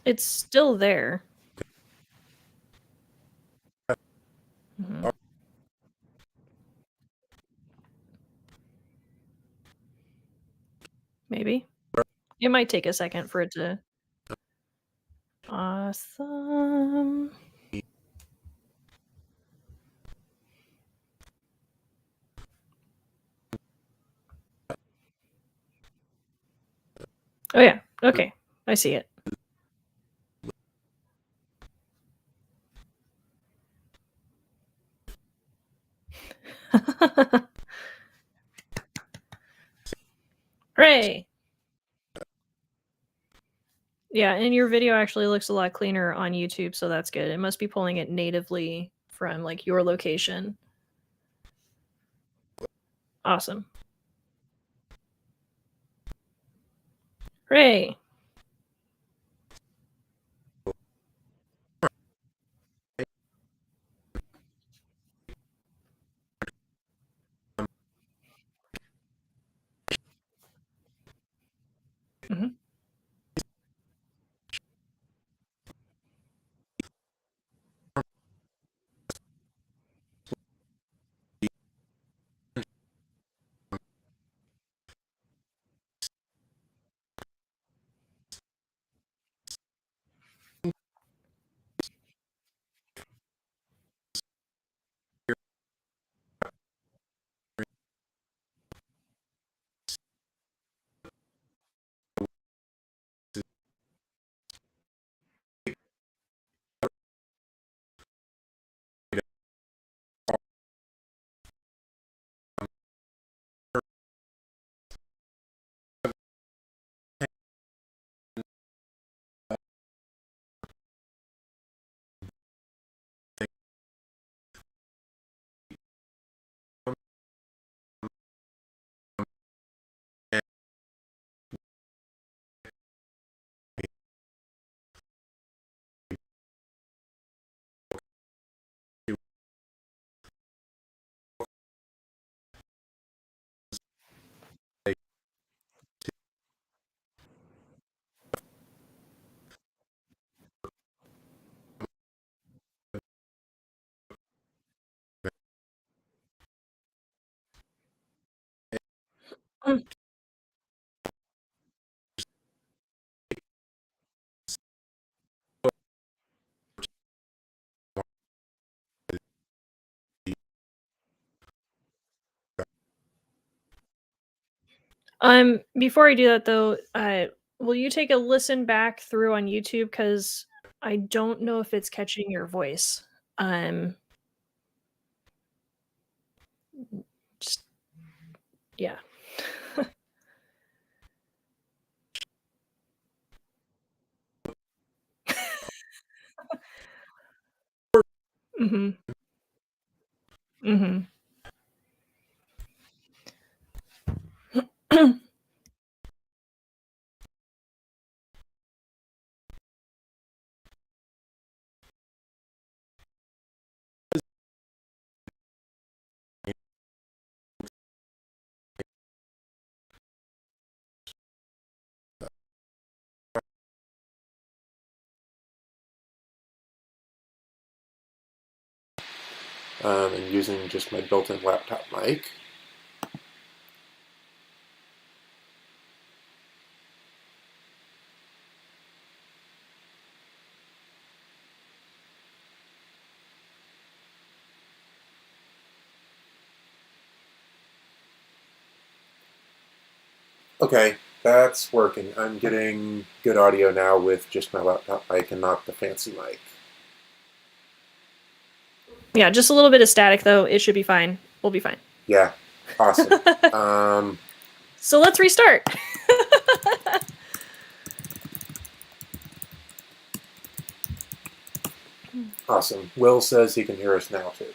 It's still there. Mm-hmm. Maybe. It might take a second for it to... Awesome. Oh yeah, okay. I see it. Hooray! Yeah, and your video actually looks a lot cleaner on YouTube, so that's good. It must be pulling it natively from like your location. Awesome. Hooray! Mhm. Mm. Before I do that though, will you take a listen back through on YouTube? Because I don't know if it's catching your voice. Um, just yeah. Mhm. Mhm. And using just my built-in laptop mic. Okay, that's working. I'm getting good audio now with just my laptop mic and not the fancy mic. Yeah, just a little bit of static though. It should be fine. We'll be fine. Yeah, awesome. So let's restart. Awesome. Will says he can hear us now too.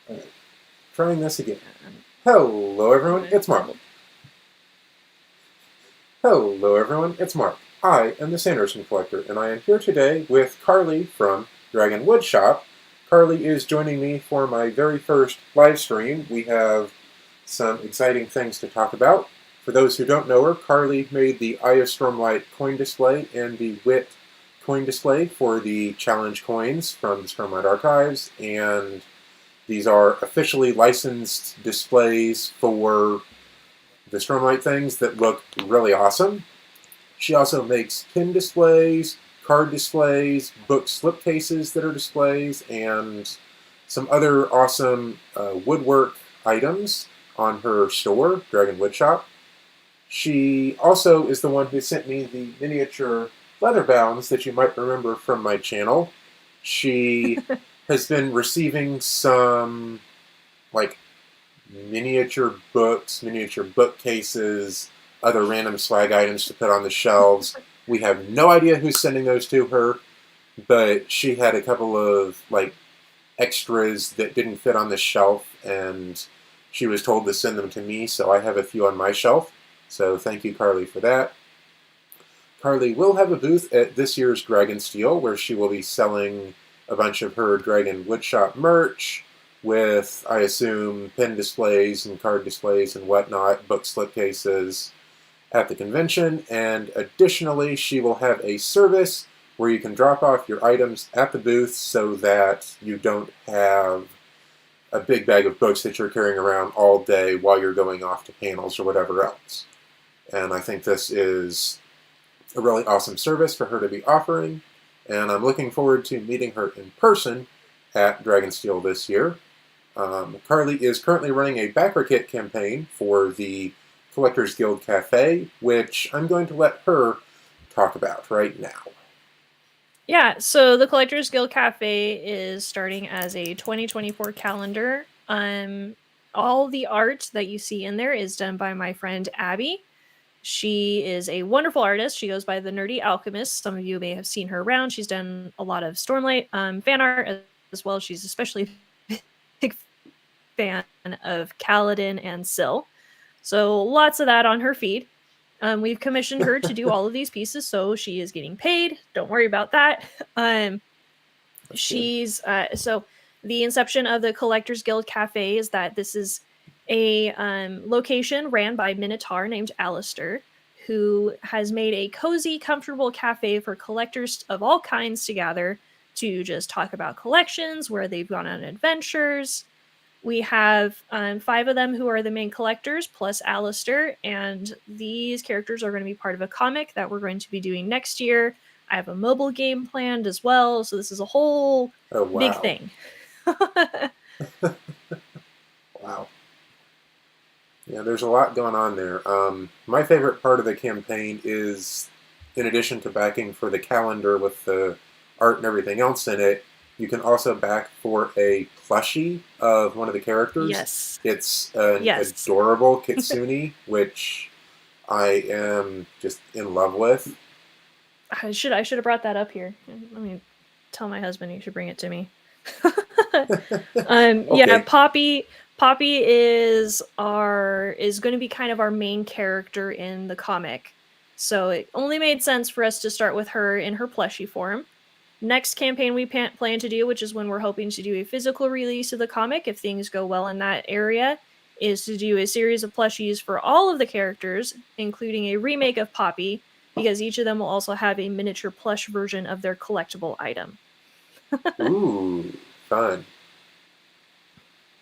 All right. Trying this again. Hello everyone, it's Mark. Hello everyone, it's Mark. I am the Sanderson Collector, and I am here today with Carly from Dragon Woodshop. Carly is joining me for my very first live stream. We have some exciting things to talk about. For those who don't know her, Carly made the Eye of Stormlight coin display and the Wit coin display for the challenge coins from the Stormlight Archives, and these are officially licensed displays for the Stormlight things that look really awesome. She also makes pin displays, card displays, book slipcases that are displays, and some other awesome woodwork items on her store, Dragon Woodshop. She also is the one who sent me the miniature leather bounds that you might remember from my channel. She has been receiving some like miniature books, miniature bookcases, other random swag items to put on the shelves. We have no idea who's sending those to her, but she had a couple of like extras that didn't fit on the shelf, and she was told to send them to me, so I have a few on my shelf. So thank you, Carly, for that. Carly will have a booth at this year's Dragon Steel, where she will be selling a bunch of her Dragon Woodshop merch with, I assume, pin displays and card displays and whatnot, book slipcases at the convention. And additionally, she will have a service where you can drop off your items at the booth so that you don't have a big bag of books that you're carrying around all day while you're going off to panels or whatever else. And I think this is a really awesome service for her to be offering, and I'm looking forward to meeting her in person at Dragonsteel this year. Carly is currently running a backer kit campaign for the Collectors Guild Cafe, which I'm going to let her talk about right now. Yeah, so the Collectors Guild Cafe is starting as a 2024 calendar. All the art that you see in there is done by my friend Abby. She is a wonderful artist. She goes by the Nerdy Alchemist. Some of you may have seen her around. She's done a lot of Stormlight fan art as well. She's especially a big fan of Kaladin and Syl. So lots of that on her feed. We've commissioned her to do all of these pieces, so she is getting paid. Don't worry about that. She's so the inception of the Collectors Guild Cafe is that this is a location ran by Minotaur named Alistair, who has made a cozy, comfortable cafe for collectors of all kinds to gather to just talk about collections, where they've gone on adventures. We have 5 of them who are the main collectors, plus Alistair, and these characters are going to be part of a comic that we're going to be doing next year. I have a mobile game planned as well, so this is a whole big thing. Wow. Yeah, there's a lot going on there. My favorite part of the campaign is, in addition to backing for the calendar with the art and everything else in it, you can also back for a plushie of one of the characters. Yes. It's an adorable kitsune, which I am just in love with. I should have brought that up here. Let me tell my husband he should bring it to me. Okay. Yeah, Poppy is going to be kind of our main character in the comic. So it only made sense for us to start with her in her plushie form. Next campaign we plan to do, which is when we're hoping to do a physical release of the comic, if things go well in that area, is to do a series of plushies for all of the characters, including a remake of Poppy, because each of them will also have a miniature plush version of their collectible item. Ooh, fun.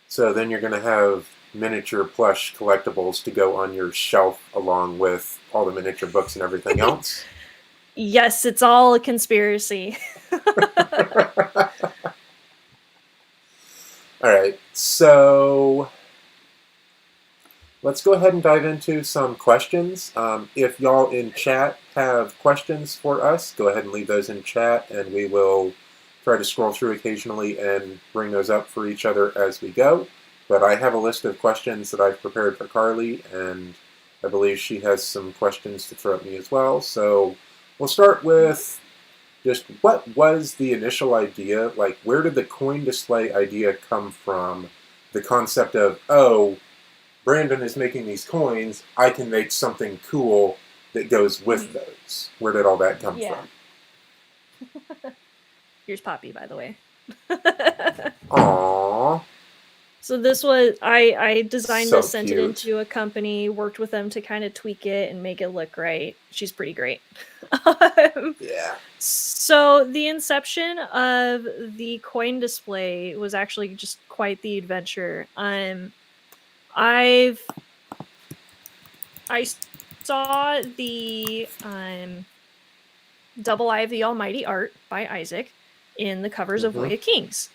So then you're going to have miniature plush collectibles to go on your shelf along with all the miniature books and everything else? Yes, it's all a conspiracy. All right, so let's go ahead and dive into some questions. If y'all in chat have questions for us, go ahead and leave those in chat, and we will try to scroll through occasionally and bring those up for each other as we go. But I have a list of questions that I've prepared for Carly, and I believe she has some questions to throw at me as well. So we'll start with just what was the initial idea? Like, where did the coin display idea come from? The concept of, oh, Brandon is making these coins, I can make something cool that goes with those. Where did all that come from? Here's Poppy, by the way. Aww. So this was I designed So this, sent it cute. into a company, worked with them to kind of tweak it and make it look right. She's pretty great. Um, Yeah. so the inception of the coin display was actually just quite the adventure. I've I saw the Double Eye of the Almighty art by Isaac in the covers of Mm-hmm. Way of Kings.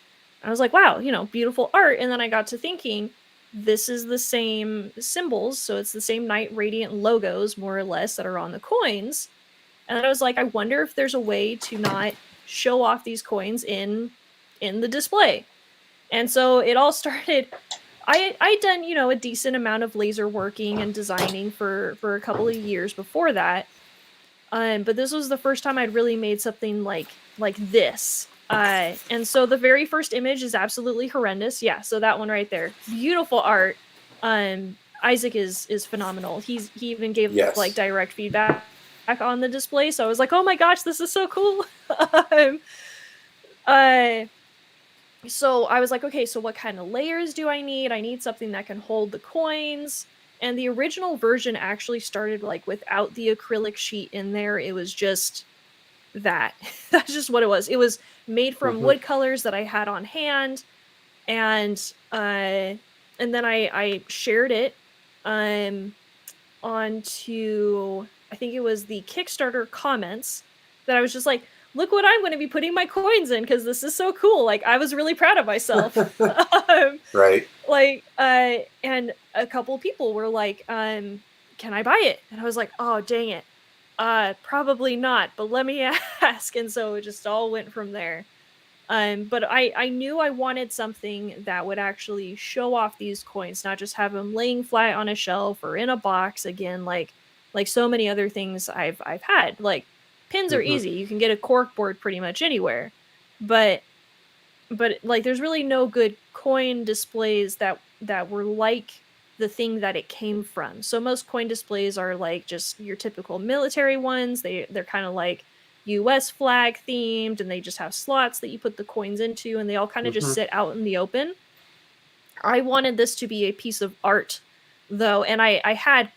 I was like, wow, beautiful art. And then I got to thinking, this is the same symbols, so it's the same Knight Radiant logos, more or less, that are on the coins. And then I was like, I wonder if there's a way to not show off these coins in the display. And so it all started. I'd done a decent amount of laser working and designing for a couple of years before that, but this was the first time I'd really made something like this. And so the very first image is absolutely horrendous. Yeah, so that one right there, beautiful art. Isaac is phenomenal. He even gave like Yes. direct feedback on the display, so I was like, oh my gosh, this is so cool. um, uh, so I was like, okay, so what kind of layers do I need? I need something that can hold the coins. And the original version actually started like without the acrylic sheet in there. It was just that. That's just what it was. It was made from Mm-hmm. wood colors that I had on hand, and then I shared it um onto, I think it was the Kickstarter comments, that I was just like, look what I'm going to be putting my coins in, because this is so cool. Like, I was really proud of myself. Right. And a couple people were like, can I buy it? And I was like, oh dang it, probably not, but let me ask. And so it just all went from there. But I knew I wanted something that would actually show off these coins, not just have them laying flat on a shelf or in a box again, like so many other things I've had. Like, pins are Mm-hmm. easy. You can get a cork board pretty much anywhere. But like, there's really no good coin displays that were like the thing that it came from. So most coin displays are like just your typical military ones. They're kind of like US flag themed, and they just have slots that you put the coins into, and they all kind of just Mm-hmm. sit out in the open. I wanted this to be a piece of art though, and I had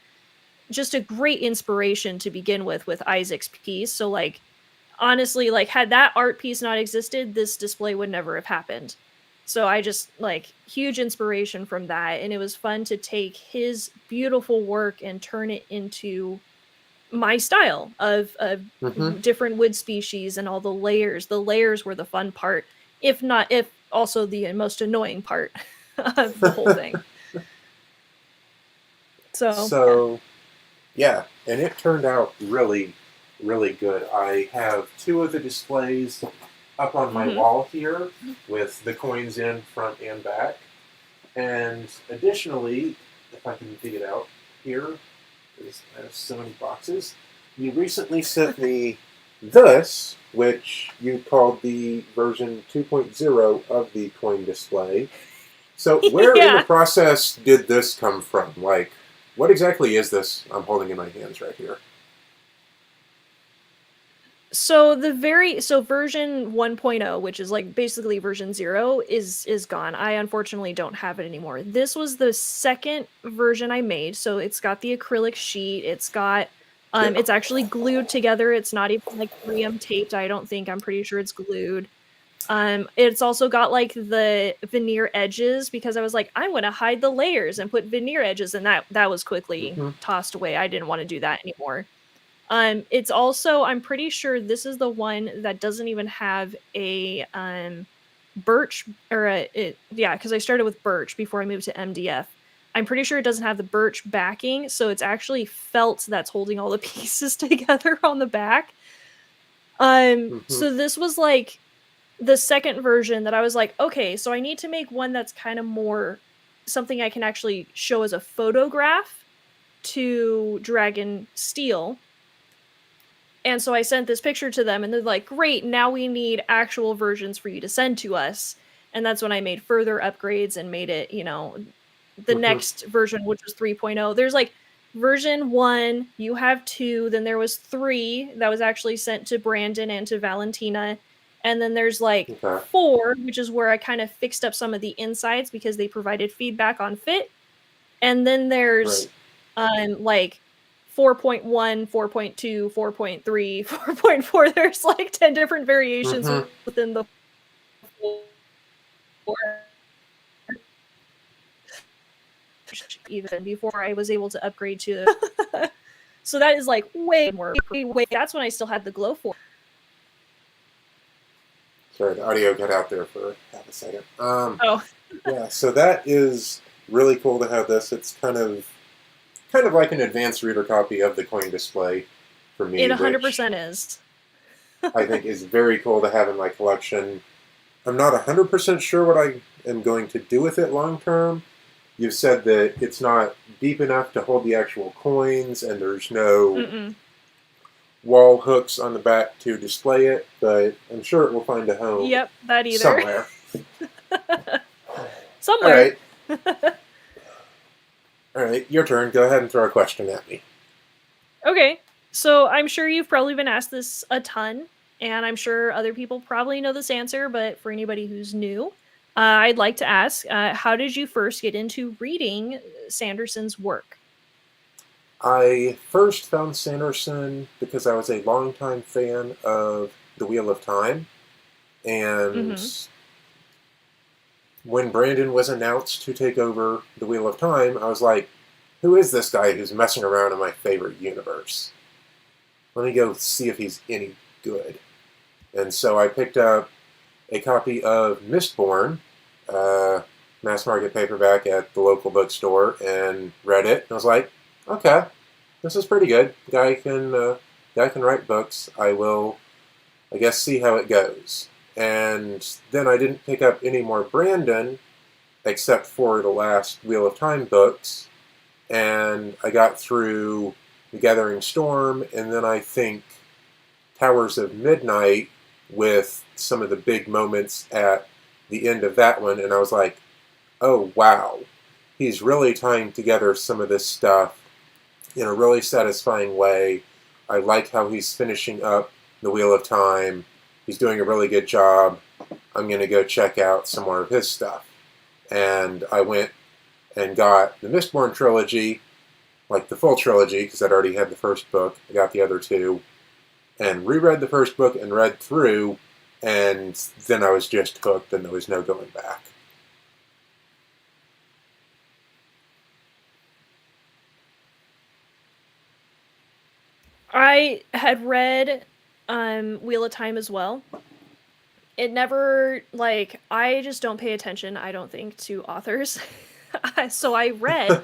just a great inspiration to begin with Isaac's piece. So like, honestly, like, had that art piece not existed, this display would never have happened. So I just, like, huge inspiration from that, and it was fun to take his beautiful work and turn it into my style of Mm-hmm. different wood species and all the layers. The layers were the fun part, if also the most annoying part of the whole thing. So yeah. So, yeah, and it turned out really, really good. I have two of the displays up on my Mm-hmm. wall here with the coins in front and back. And additionally, if I can dig it out here, I have so many boxes. You recently sent me this, which you called the version 2.0 of the coin display. So, where in the Yeah. process did this come from? Like, what exactly is this I'm holding in my hands right here? So version 1.0, which is like basically version 0, is gone. I unfortunately don't have it anymore. This was the second version I made. So it's got the acrylic sheet, it's got Yeah. it's actually glued together. It's not even like 3M taped, I don't think. I'm pretty sure it's glued. It's also got like the veneer edges, because I was like, I want to hide the layers and put veneer edges, and that was quickly Mm-hmm. tossed away. I didn't want to do that anymore. It's also, I'm pretty sure this is the one that doesn't even have a birch, or yeah, because I started with birch before I moved to MDF. I'm pretty sure it doesn't have the birch backing, so it's actually felt that's holding all the pieces together on the back. Mm-hmm. So this was like the second version that I was like, okay, so I need to make one that's kind of more something I can actually show as a photograph to Dragon Steel. And so I sent this picture to them, and they're like, great, now we need actual versions for you to send to us. And that's when I made further upgrades and made it, the Mm-hmm. next version, which was 3.0. There's like version 1, you have 2, then there was 3 that was actually sent to Brandon and to Valentina. And then there's like Okay. 4, which is where I kind of fixed up some of the insides because they provided feedback on fit. And then there's Right. like 4.1, 4.2, 4.3, 4.4. There's like 10 different variations Mm-hmm. within the 4, even before I was able to upgrade to so that is like way more. That's when I still had the glow 4. Sorry, the audio got out there for half a second. Oh, Yeah, so that is really cool to have this. It's kind of like an advanced reader copy of the coin display for me, it which 100% is. I think is very cool to have in my collection. I'm not 100% sure what I am going to do with it long term. You've said that it's not deep enough to hold the actual coins, and there's no Mm-mm. wall hooks on the back to display it, but I'm sure it will find a home Yep, that either. somewhere. All Somewhere. right. All right, your turn. Go ahead and throw a question at me. Okay, so I'm sure you've probably been asked this a ton, and I'm sure other people probably know this answer, but for anybody who's new, I'd like to ask, how did you first get into reading Sanderson's work? I first found Sanderson because I was a longtime fan of The Wheel of Time, and Mm-hmm. when Brandon was announced to take over The Wheel of Time, I was like, who is this guy who's messing around in my favorite universe? Let me go see if he's any good. And so I picked up a copy of Mistborn, mass market paperback at the local bookstore, and read it. And I was like, okay, this is pretty good. Guy can write books. I will, I guess, see how it goes. And then I didn't pick up any more Brandon except for the last Wheel of Time books. And I got through The Gathering Storm, and then I think Towers of Midnight with some of the big moments at the end of that one. And I was like, oh, wow. He's really tying together some of this stuff in a really satisfying way. I like how he's finishing up The Wheel of Time. He's doing a really good job. I'm going to go check out some more of his stuff. And I went and got the Mistborn trilogy, like the full trilogy, because I'd already had the first book. I got the other 2, and reread the first book and read through, and then I was just hooked, and there was no going back. I had read Wheel of Time as well. It never, like, I just don't pay attention, I don't think, to authors. So I read,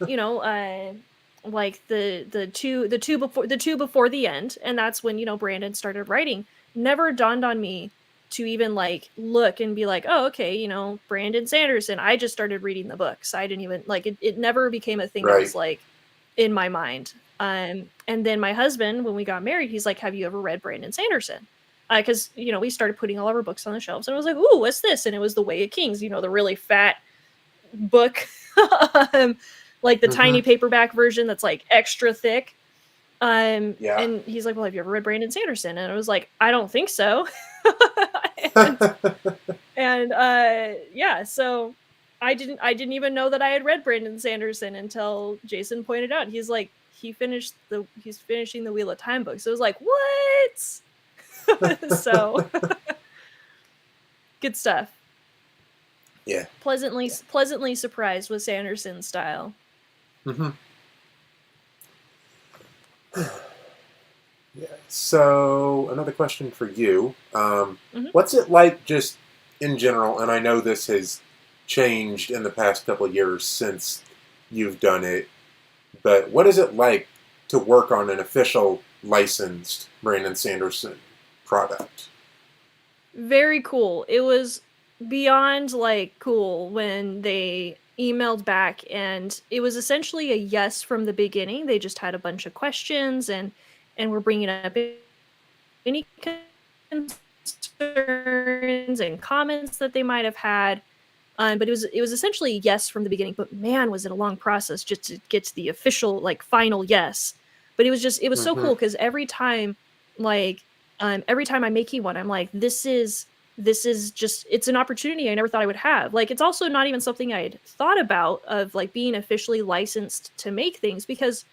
you know, like the two before the end, and that's when, Brandon started writing. Never dawned on me to even like look and be like, oh, okay, Brandon Sanderson. I just started reading the books. I didn't even like it never became a thing that Right. was like in my mind. And then my husband, when we got married, he's like, have you ever read Brandon Sanderson? Because we started putting all of our books on the shelves, and I was like, ooh, what's this? And it was The Way of Kings, the really fat book, um, like the Mm-hmm. tiny paperback version that's like extra thick. Yeah. And he's like, well, have you ever read Brandon Sanderson? And I was like, I don't think so. and yeah, so I didn't even know that I had read Brandon Sanderson until Jason pointed out. He's like, he's finishing the Wheel of Time book. So I was like, what? So good stuff. Yeah. Pleasantly surprised with Sanderson's style. Mm-hmm. Yeah. So another question for you: Mhm. what's it like, just in general? And I know this has changed in the past couple of years since you've done it, but what is it like to work on an official licensed Brandon Sanderson product? Very cool. It was beyond like cool when they emailed back, and it was essentially a yes from the beginning. They just had a bunch of questions, and were bringing up any concerns and comments that they might have had. But it was essentially yes from the beginning. But man, was it a long process just to get to the official like final yes. But it was so Mm-hmm. cool because every time, like, Every time I'm making one, I'm like, this is just, it's an opportunity I never thought I would have. Like, it's also not even something I had thought about, of like being officially licensed to make things, because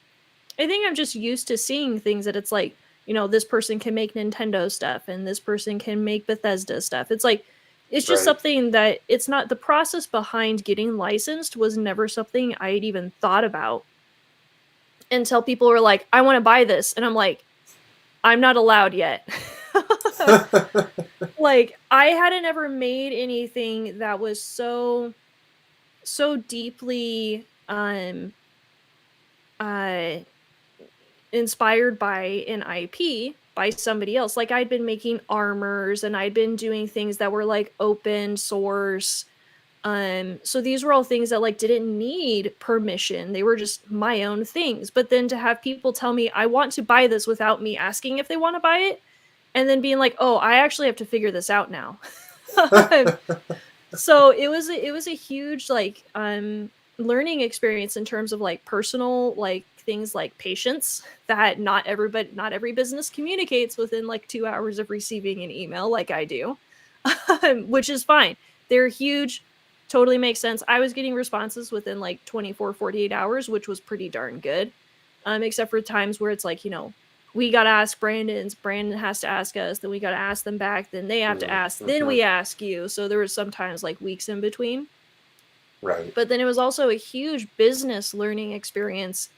I think I'm just used to seeing things that it's like, this person can make Nintendo stuff and this person can make Bethesda stuff. It's like, it's just Right. something that, it's not, the process behind getting licensed was never something I had even thought about until people were like, I want to buy this. And I'm like, I'm not allowed yet. Like, I hadn't ever made anything that was so deeply uh inspired by an IP by somebody else. Like, I'd been making armors and I'd been doing things that were like open source. So these were all things that like didn't need permission. They were just my own things. But then to have people tell me I want to buy this without me asking if they want to buy it, and then being like, "Oh, I actually have to figure this out now." So it was a huge like learning experience in terms of like personal like things like patience, that not every business communicates within like 2 hours of receiving an email like I do. Which is fine. They're huge, totally makes sense. I was getting responses within like 24, 48 hours, which was pretty darn good. Except for times where it's like, we got to ask Brandon has to ask us, then we got to ask them back, then they have to ask, then Mm-hmm. we ask you. So there was sometimes like weeks in between. Right. But then it was also a huge business learning experience,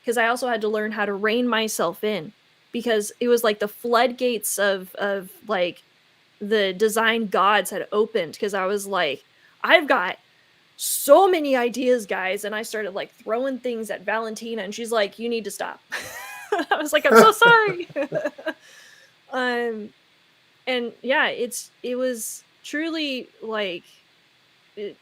because I also had to learn how to rein myself in, because it was like the floodgates of like the design gods had opened, because I was like, I've got so many ideas, guys, and I started like throwing things at Valentina, and she's like, you need to stop. I was like, I'm so sorry. um and yeah, it was truly like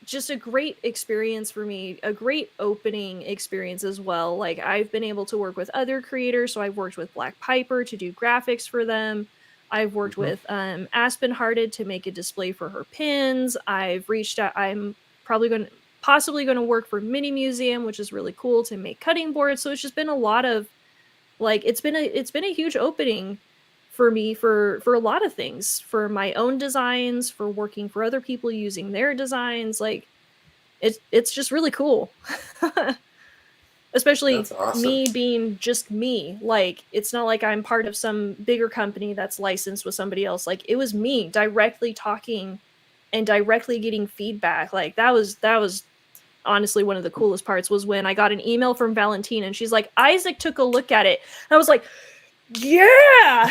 just a great experience for me, a great opening experience as well. Like, I've been able to work with other creators, so I've worked with Black Piper to do graphics for them. I've worked Mm-hmm. with Aspen Hearted to make a display for her pins. I've reached out. I'm possibly going to work for Mini Museum, which is really cool, to make cutting boards. So it's just been a lot of like, it's been a huge opening for me for a lot of things, for my own designs, for working for other people using their designs. Like, it's just really cool. That's Especially awesome. me being just me. Like, it's not like I'm part of some bigger company that's licensed with somebody else. Like, it was me directly talking and directly getting feedback. Like, that was honestly one of the coolest parts, was when I got an email from Valentina and she's like, Isaac took a look at it. And I was like, yeah.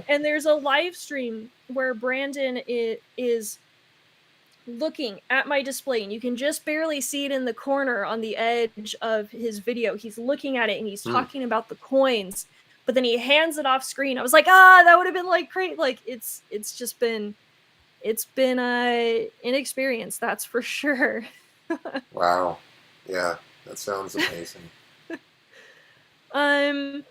And there's a live stream where Brandon is looking at my display, and you can just barely see it in the corner on the edge of his video. He's looking at it and he's Hmm. talking about the coins, but then he hands it off screen. I was like, that would have been like great. Like, it's been an experience, that's for sure. Wow. Yeah, that sounds amazing. um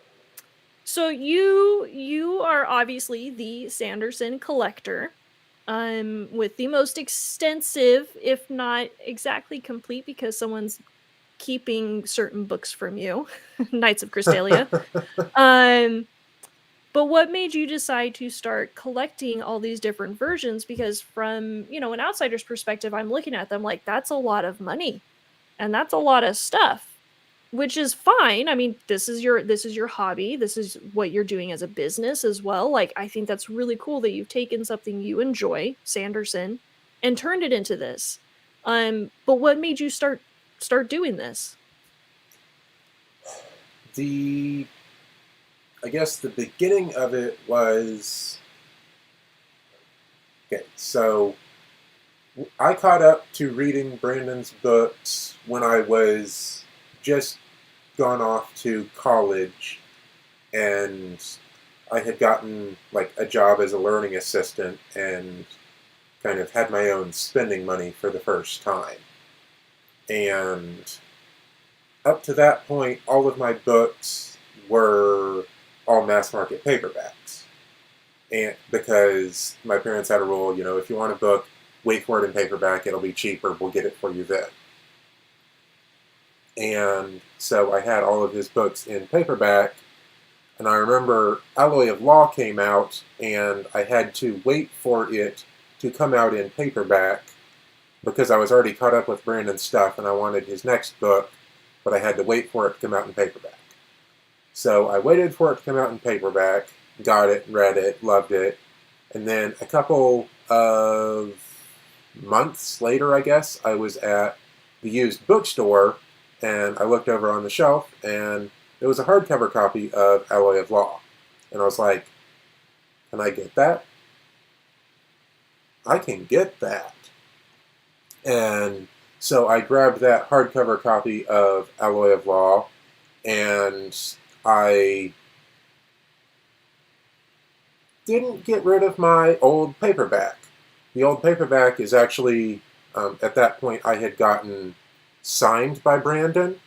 so you are obviously the Sanderson collector, with the most extensive, if not exactly complete, because someone's keeping certain books from you, Knights of Crystalia. Um, but what made you decide to start collecting all these different versions? Because from, an outsider's perspective, I'm looking at them like, that's a lot of money and that's a lot of stuff, which is fine. I mean, this is your hobby. This is what you're doing as a business as well. Like, I think that's really cool that you've taken something you enjoy, Sanderson, and turned it into this. But what made you start doing this? The I guess the beginning of it was okay. So I caught up to reading Brandon's books when I was just gone off to college, and I had gotten like a job as a learning assistant and kind of had my own spending money for the first time. And up to that point, all of my books were all mass market paperbacks. And because my parents had a rule, if you want a book, wait for it in paperback, it'll be cheaper, we'll get it for you then. And so I had all of his books in paperback. And I remember Alloy of Law came out, and I had to wait for it to come out in paperback because I was already caught up with Brandon's stuff and I wanted his next book, but I had to wait for it to come out in paperback. So I waited for it to come out in paperback, got it, read it, loved it, and then a couple of months later, I guess, I was at the used bookstore and I looked over on the shelf and there was a hardcover copy of Alloy of Law. And I was like, can I get that? I can get that. And so I grabbed that hardcover copy of Alloy of Law and I didn't get rid of my old paperback. The old paperback is actually, at that point, I had gotten signed by Brandon.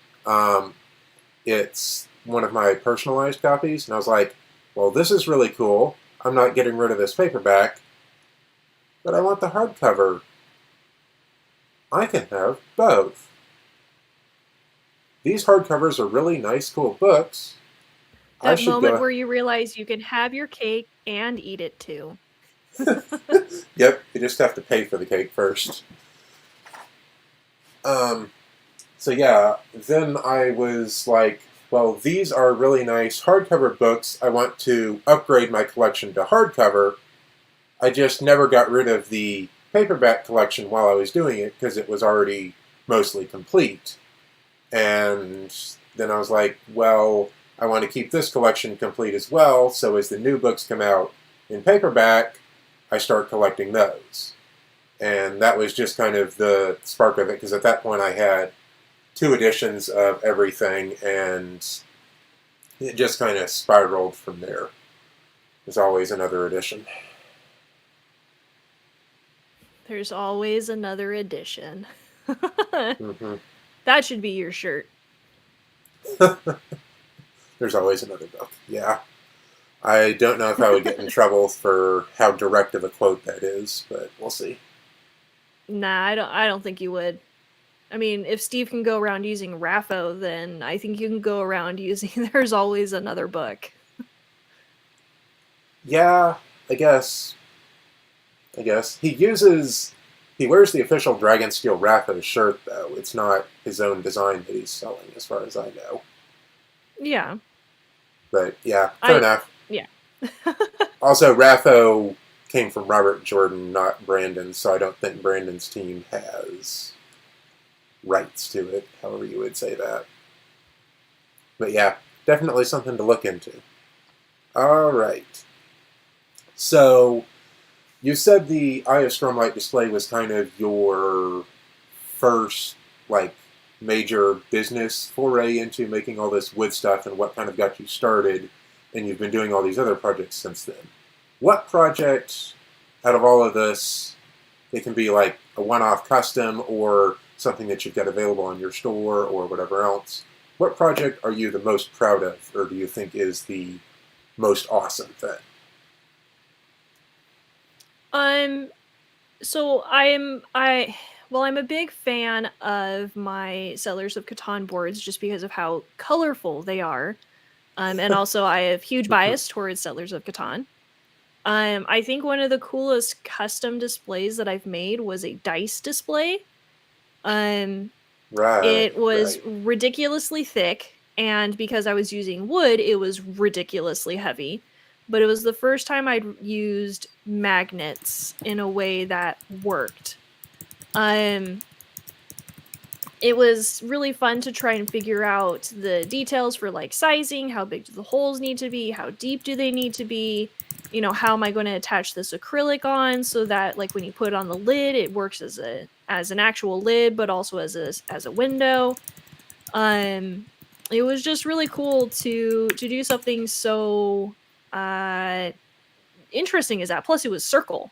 It's one of my personalized copies, and I was like, well, this is really cool. I'm not getting rid of this paperback, but I want the hardcover. I can have both. These hardcovers are really nice, cool books. That moment where you realize you can have your cake and eat it too. Yep, you just have to pay for the cake first. So yeah, then I was like, well, these are really nice hardcover books. I want to upgrade my collection to hardcover. I just never got rid of the paperback collection while I was doing it because it was already mostly complete. And then I was like, well, I want to keep this collection complete as well, so as the new books come out in paperback, I start collecting those. And that was just kind of the spark of it, because at that point I had 2 editions of everything, and it just kind of spiraled from there. There's always another edition. There's always another edition. Mm-hmm. That should be your shirt. There's always another book. Yeah. I don't know if I would get in trouble for how direct of a quote that is, but we'll see. Nah, I don't think you would. I mean, if Steve can go around using Raffo, then I think you can go around using There's Always Another Book. Yeah, I guess. He wears the official Dragonsteel Raffo shirt, though. It's not his own design that he's selling, as far as I know. Yeah. But yeah, fair enough. Yeah. Also, Raffo came from Robert Jordan, not Brandon, so I don't think Brandon's team has rights to it, however you would say that. But yeah, definitely something to look into. Alright. So, you said the Eye of Stormlight display was kind of your first, major business foray into making all this wood stuff and what kind of got you started, and you've been doing all these other projects since then. What project out of all of this, it can be like a one-off custom or something that you've got available on your store or whatever else, what project are you the most proud of, or do you think is the most awesome thing? So I'm a big fan of my Settlers of Catan boards just because of how colorful they are. And also I have huge bias towards Settlers of Catan. I think one of the coolest custom displays that I've made was a dice display. It was ridiculously thick, and because I was using wood, it was ridiculously heavy. But it was the first time I'd used magnets in a way that worked. It was really fun to try and figure out the details for sizing, how big do the holes need to be, how deep do they need to be, how am I going to attach this acrylic on so that when you put it on the lid, it works as an actual lid, but also as a window. It was just really cool to do something so interesting as that. Plus, it was circle.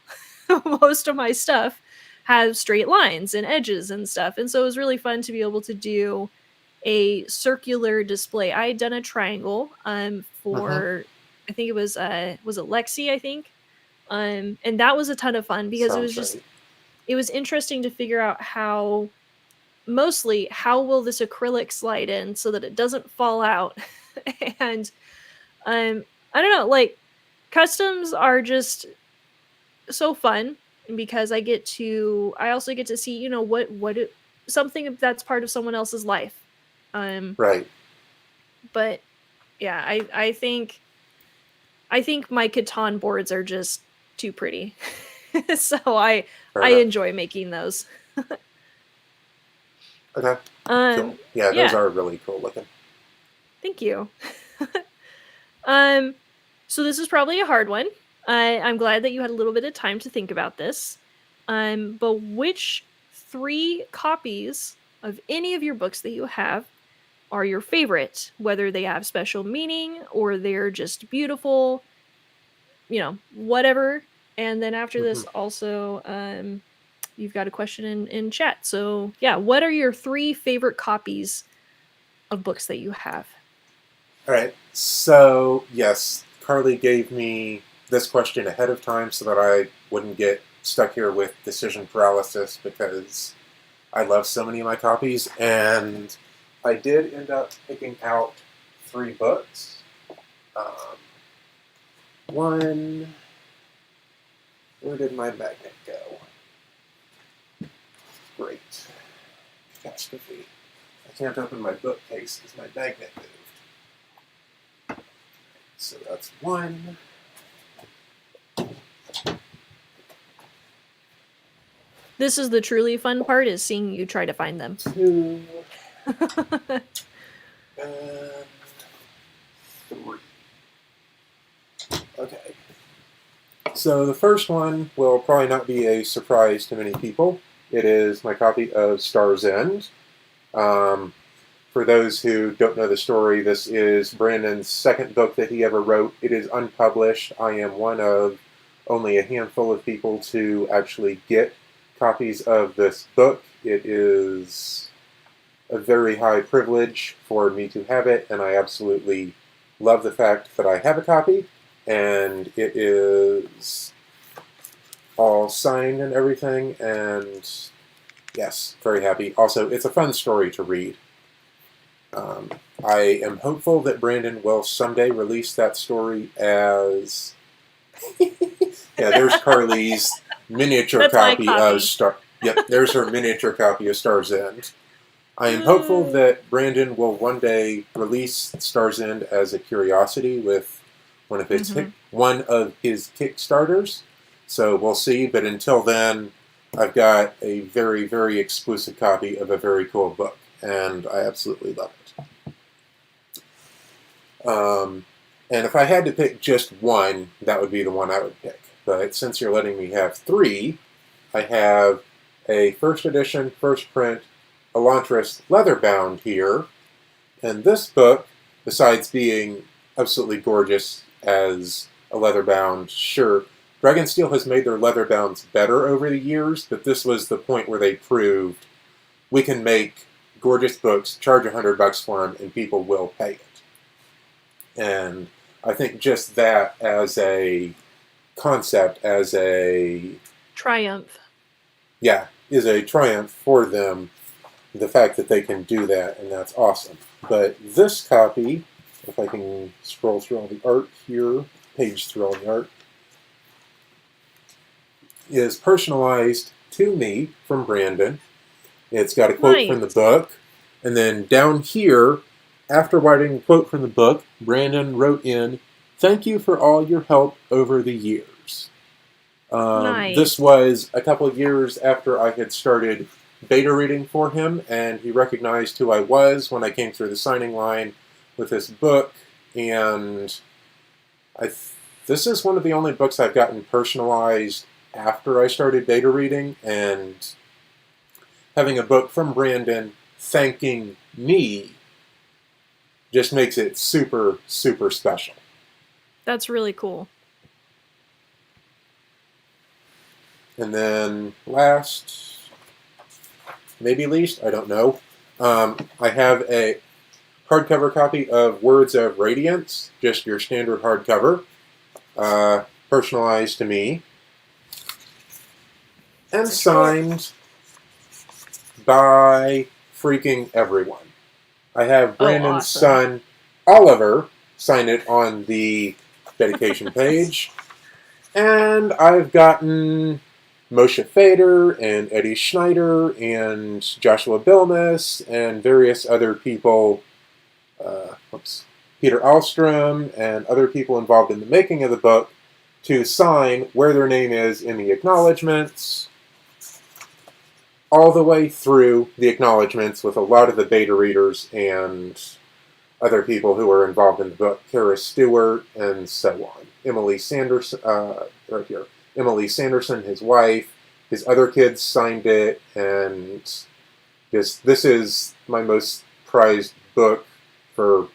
Most of my stuff have straight lines and edges and stuff, and so it was really fun to be able to do a circular display. I had done a triangle for I think it was it Lexi, I think, and that was a ton of fun because it was interesting to figure out how will this acrylic slide in so that it doesn't fall out. And I don't know, like, customs are just so fun because I also get to see, something that's part of someone else's life. Right. But yeah, I think my Catan boards are just too pretty. So Fair I enough. enjoy making those. Okay. Cool. Yeah, those Yeah, are really cool looking. thank you. Um, so this is probably a hard one. I'm glad that you had a little bit of time to think about this. But which 3 copies of any of your books that you have are your favorite? Whether they have special meaning or they're just beautiful, whatever. And then after Hmm. this, also, you've got a question in chat. So yeah, what are your 3 favorite copies of books that you have? All right. So, yes, Carly gave me this question ahead of time so that I wouldn't get stuck here with decision paralysis because I love so many of my copies. And I did end up picking out 3 books. Um, one. Where did my magnet go? Great. Catastrophe. I can't open my bookcase because my magnet moved. So that's 1. This is the truly fun part, is seeing you try to find them. 2. And 3. Okay. So the first one will probably not be a surprise to many people. It is my copy of Star's End. For those who don't know the story, this is Brandon's second book that he ever wrote. It is unpublished. I am one of only a handful of people to actually get copies of this book. It is a very high privilege for me to have it, and I absolutely love the fact that I have a copy. And it is all signed and everything, and yes, very happy. Also, it's a fun story to read. I am hopeful that Brandon will someday release that story as... Yeah, there's Carly's miniature That's my copy of copy. Star... Yep, there's her miniature copy of Star's End. I am hopeful that Brandon will one day release Star's End as a curiosity with one of his Kickstarters. So we'll see. But until then, I've got a very, very exclusive copy of a very cool book, and I absolutely love it. And if I had to pick just one, that would be the one I would pick. But since you're letting me have 3, I have a first edition, first print, Elantris leatherbound here. And this book, besides being absolutely gorgeous as a leatherbound, sure, Dragonsteel has made their leatherbounds better over the years, but this was the point where they proved we can make gorgeous books, charge $100 for them, and people will pay it. And I think just that as a concept, as a... Triumph. Yeah, is a triumph for them, the fact that they can do that, and that's awesome. But this copy, if I can scroll through all the art here, page through all the art, is personalized to me from Brandon. It's got a quote from the book, and then down here, after writing a quote from the book, Brandon wrote in, "Thank you for all your help over the years." Nice. This was a couple of years after I had started beta reading for him, and he recognized who I was when I came through the signing line with this book, and this is one of the only books I've gotten personalized after I started beta reading, and having a book from Brandon thanking me just makes it super, super special. That's really cool. And then last, maybe least, I don't know, I have a hardcover copy of Words of Radiance, just your standard hardcover, personalized to me, and signed by freaking everyone. I have Brandon's son, Oliver, sign it on the dedication page. And I've gotten Moshe Fader and Eddie Schneider and Joshua Bilmes and various other people, Peter Alstrom and other people involved in the making of the book to sign where their name is in the acknowledgments, all the way through the acknowledgments with a lot of the beta readers and other people who are involved in the book, Kara Stewart, and so on. Emily Sanderson, right here. Emily Sanderson, his wife, his other kids signed it, and this is my most prized book for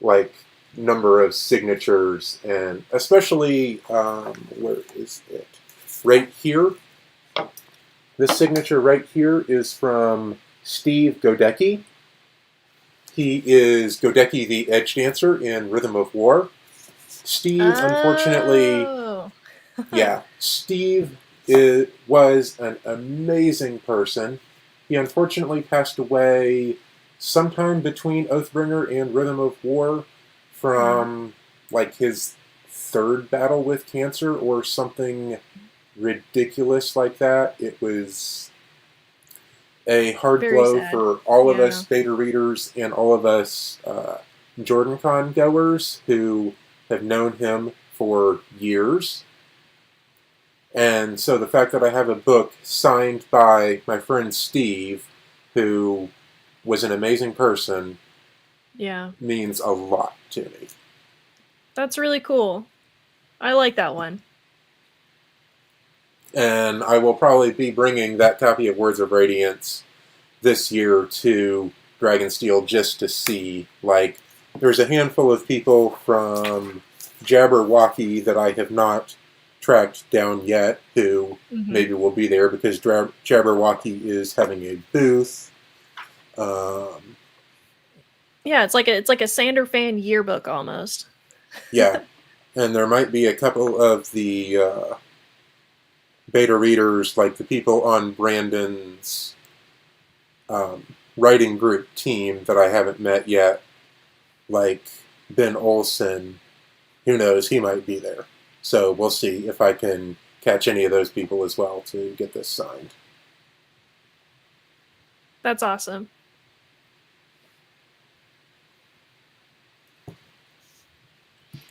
like number of signatures, and especially where is it? Right here. This signature right here is from Steve Godecki. He is Godecki the Edge Dancer in Rhythm of War. Steve, unfortunately, Steve was an amazing person. He unfortunately passed away sometime between Oathbringer and Rhythm of War from like his third battle with cancer or something ridiculous like that. It was a hard blow for all of us beta readers and all of us JordanCon goers who have known him for years. And so the fact that I have a book signed by my friend Steve, who was an amazing person, means a lot to me. That's really cool. I like that one. And I will probably be bringing that copy of Words of Radiance this year to Dragonsteel just to see. Like, there's a handful of people from Jabberwocky that I have not tracked down yet who maybe will be there because Jabberwocky is having a booth. Yeah, it's like a Sander fan yearbook almost. Yeah, and there might be a couple of the beta readers, like the people on Brandon's writing group team that I haven't met yet, like Ben Olson. Who knows? He might be there. So we'll see if I can catch any of those people as well to get this signed. That's awesome.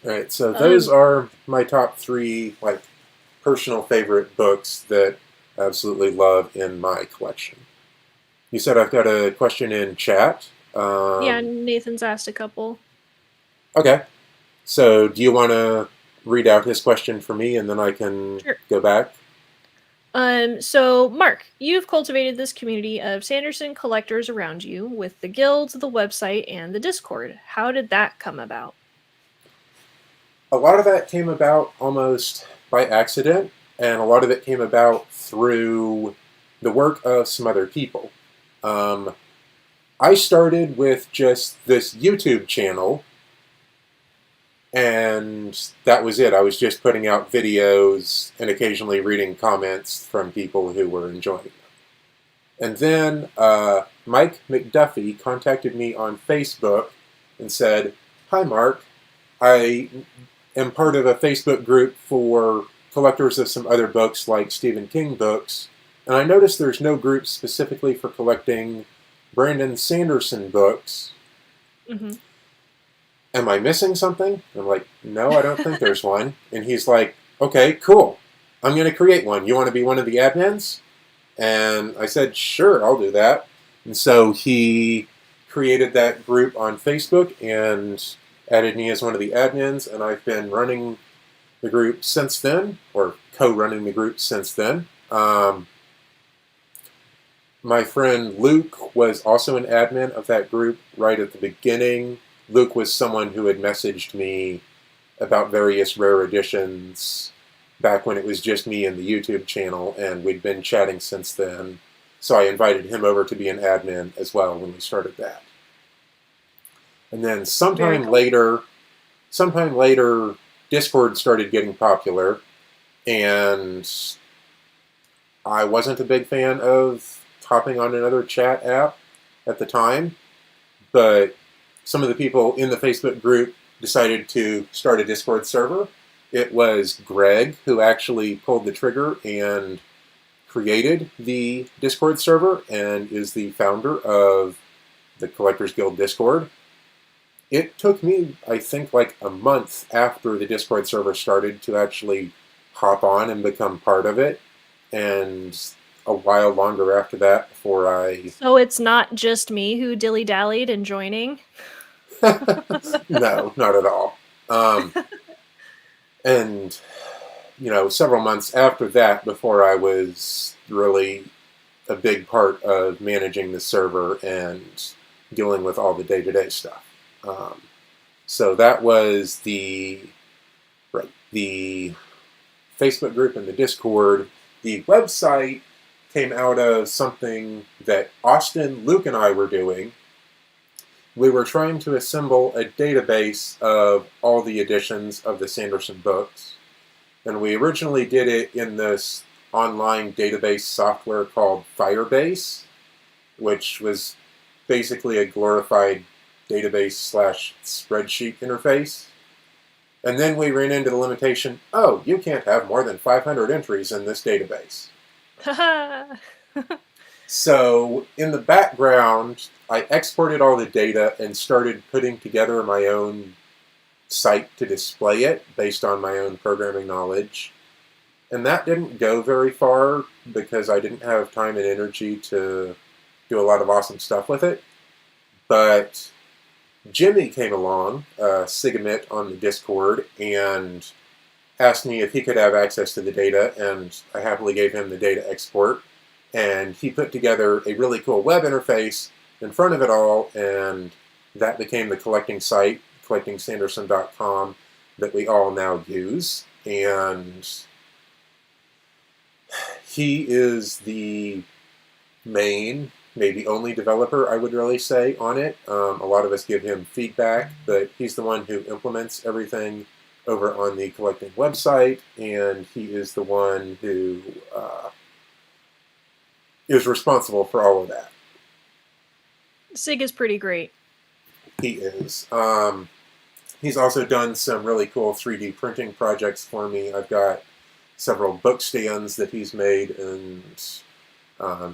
All right, so those are my top 3 like personal favorite books that I absolutely love in my collection. You said I've got a question in chat. Yeah, Nathan's asked a couple. Okay. So do you want to read out his question for me and then I can go back? So, Mark, you've cultivated this community of Sanderson collectors around you with the guilds, the website, and the Discord. How did that come about? A lot of that came about almost by accident, and a lot of it came about through the work of some other people. I started with just this YouTube channel, and that was it. I was just putting out videos and occasionally reading comments from people who were enjoying them. And then Mike McDuffie contacted me on Facebook and said, "Hi, Mark. I am part of a Facebook group for collectors of some other books like Stephen King books, and I noticed there's no group specifically for collecting Brandon Sanderson books. Am I missing something?" I'm like, "No, I don't think there's one." And he's like, "Okay, cool. I'm going to create one. You want to be one of the admins?" And I said, "Sure, I'll do that." And so he created that group on Facebook and added me as one of the admins, and I've been running the group since then, or co-running the group since then. My friend Luke was also an admin of that group right at the beginning. Luke was someone who had messaged me about various rare editions back when it was just me and the YouTube channel, and we'd been chatting since then. So I invited him over to be an admin as well when we started that. And then sometime later, Discord started getting popular, and I wasn't a big fan of hopping on another chat app at the time, but some of the people in the Facebook group decided to start a Discord server. It was Greg who actually pulled the trigger and created the Discord server and is the founder of the Collectors Guild Discord. It took me, I think, like a month after the Discord server started to actually hop on and become part of it, and a while longer after that before I... So it's not just me who dilly-dallied in joining? No, not at all. And, several months after that before I was really a big part of managing the server and dealing with all the day-to-day stuff. So that was the Facebook group and the Discord. The website came out of something that Austin, Luke, and I were doing. We were trying to assemble a database of all the editions of the Sanderson books. And we originally did it in this online database software called Firebase, which was basically a glorified database/spreadsheet interface. And then we ran into the limitation, oh, you can't have more than 500 entries in this database. So in the background, I exported all the data and started putting together my own site to display it based on my own programming knowledge. And that didn't go very far because I didn't have time and energy to do a lot of awesome stuff with it. But Jimmy came along, Sigamit on the Discord, and asked me if he could have access to the data, and I happily gave him the data export. And he put together a really cool web interface in front of it all, and that became the collecting site, collectingsanderson.com, that we all now use. And he is the main, maybe only developer, I would really say, on it. A lot of us give him feedback, but he's the one who implements everything over on the collecting website, and he is the one who is responsible for all of that. Sig is pretty great. He is. He's also done some really cool 3D printing projects for me. I've got several book stands that he's made, and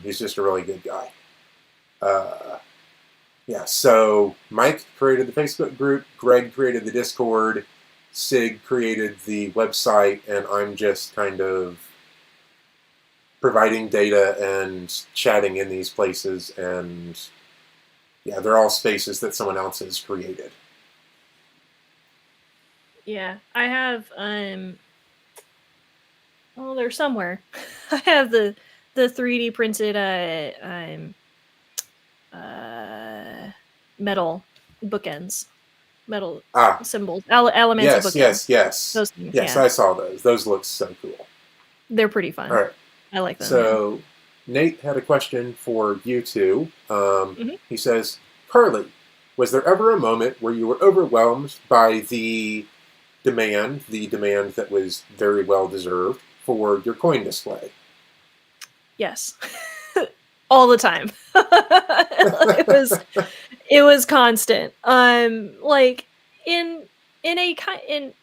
he's just a really good guy. So Mike created the Facebook group, Greg created the Discord, Sig created the website, and I'm just kind of providing data and chatting in these places, and they're all spaces that someone else has created. Yeah, I have, they're somewhere. I have the 3D printed, metal bookends. Metal symbols. Elements of bookends. Yes. Those things, yes, I saw those. Those look so cool. They're pretty fun. All right. I like them. So, Nate had a question for you two. He says, Carly, was there ever a moment where you were overwhelmed by the demand that was very well deserved for your coin display? Yes. All the time. It was constant. Like in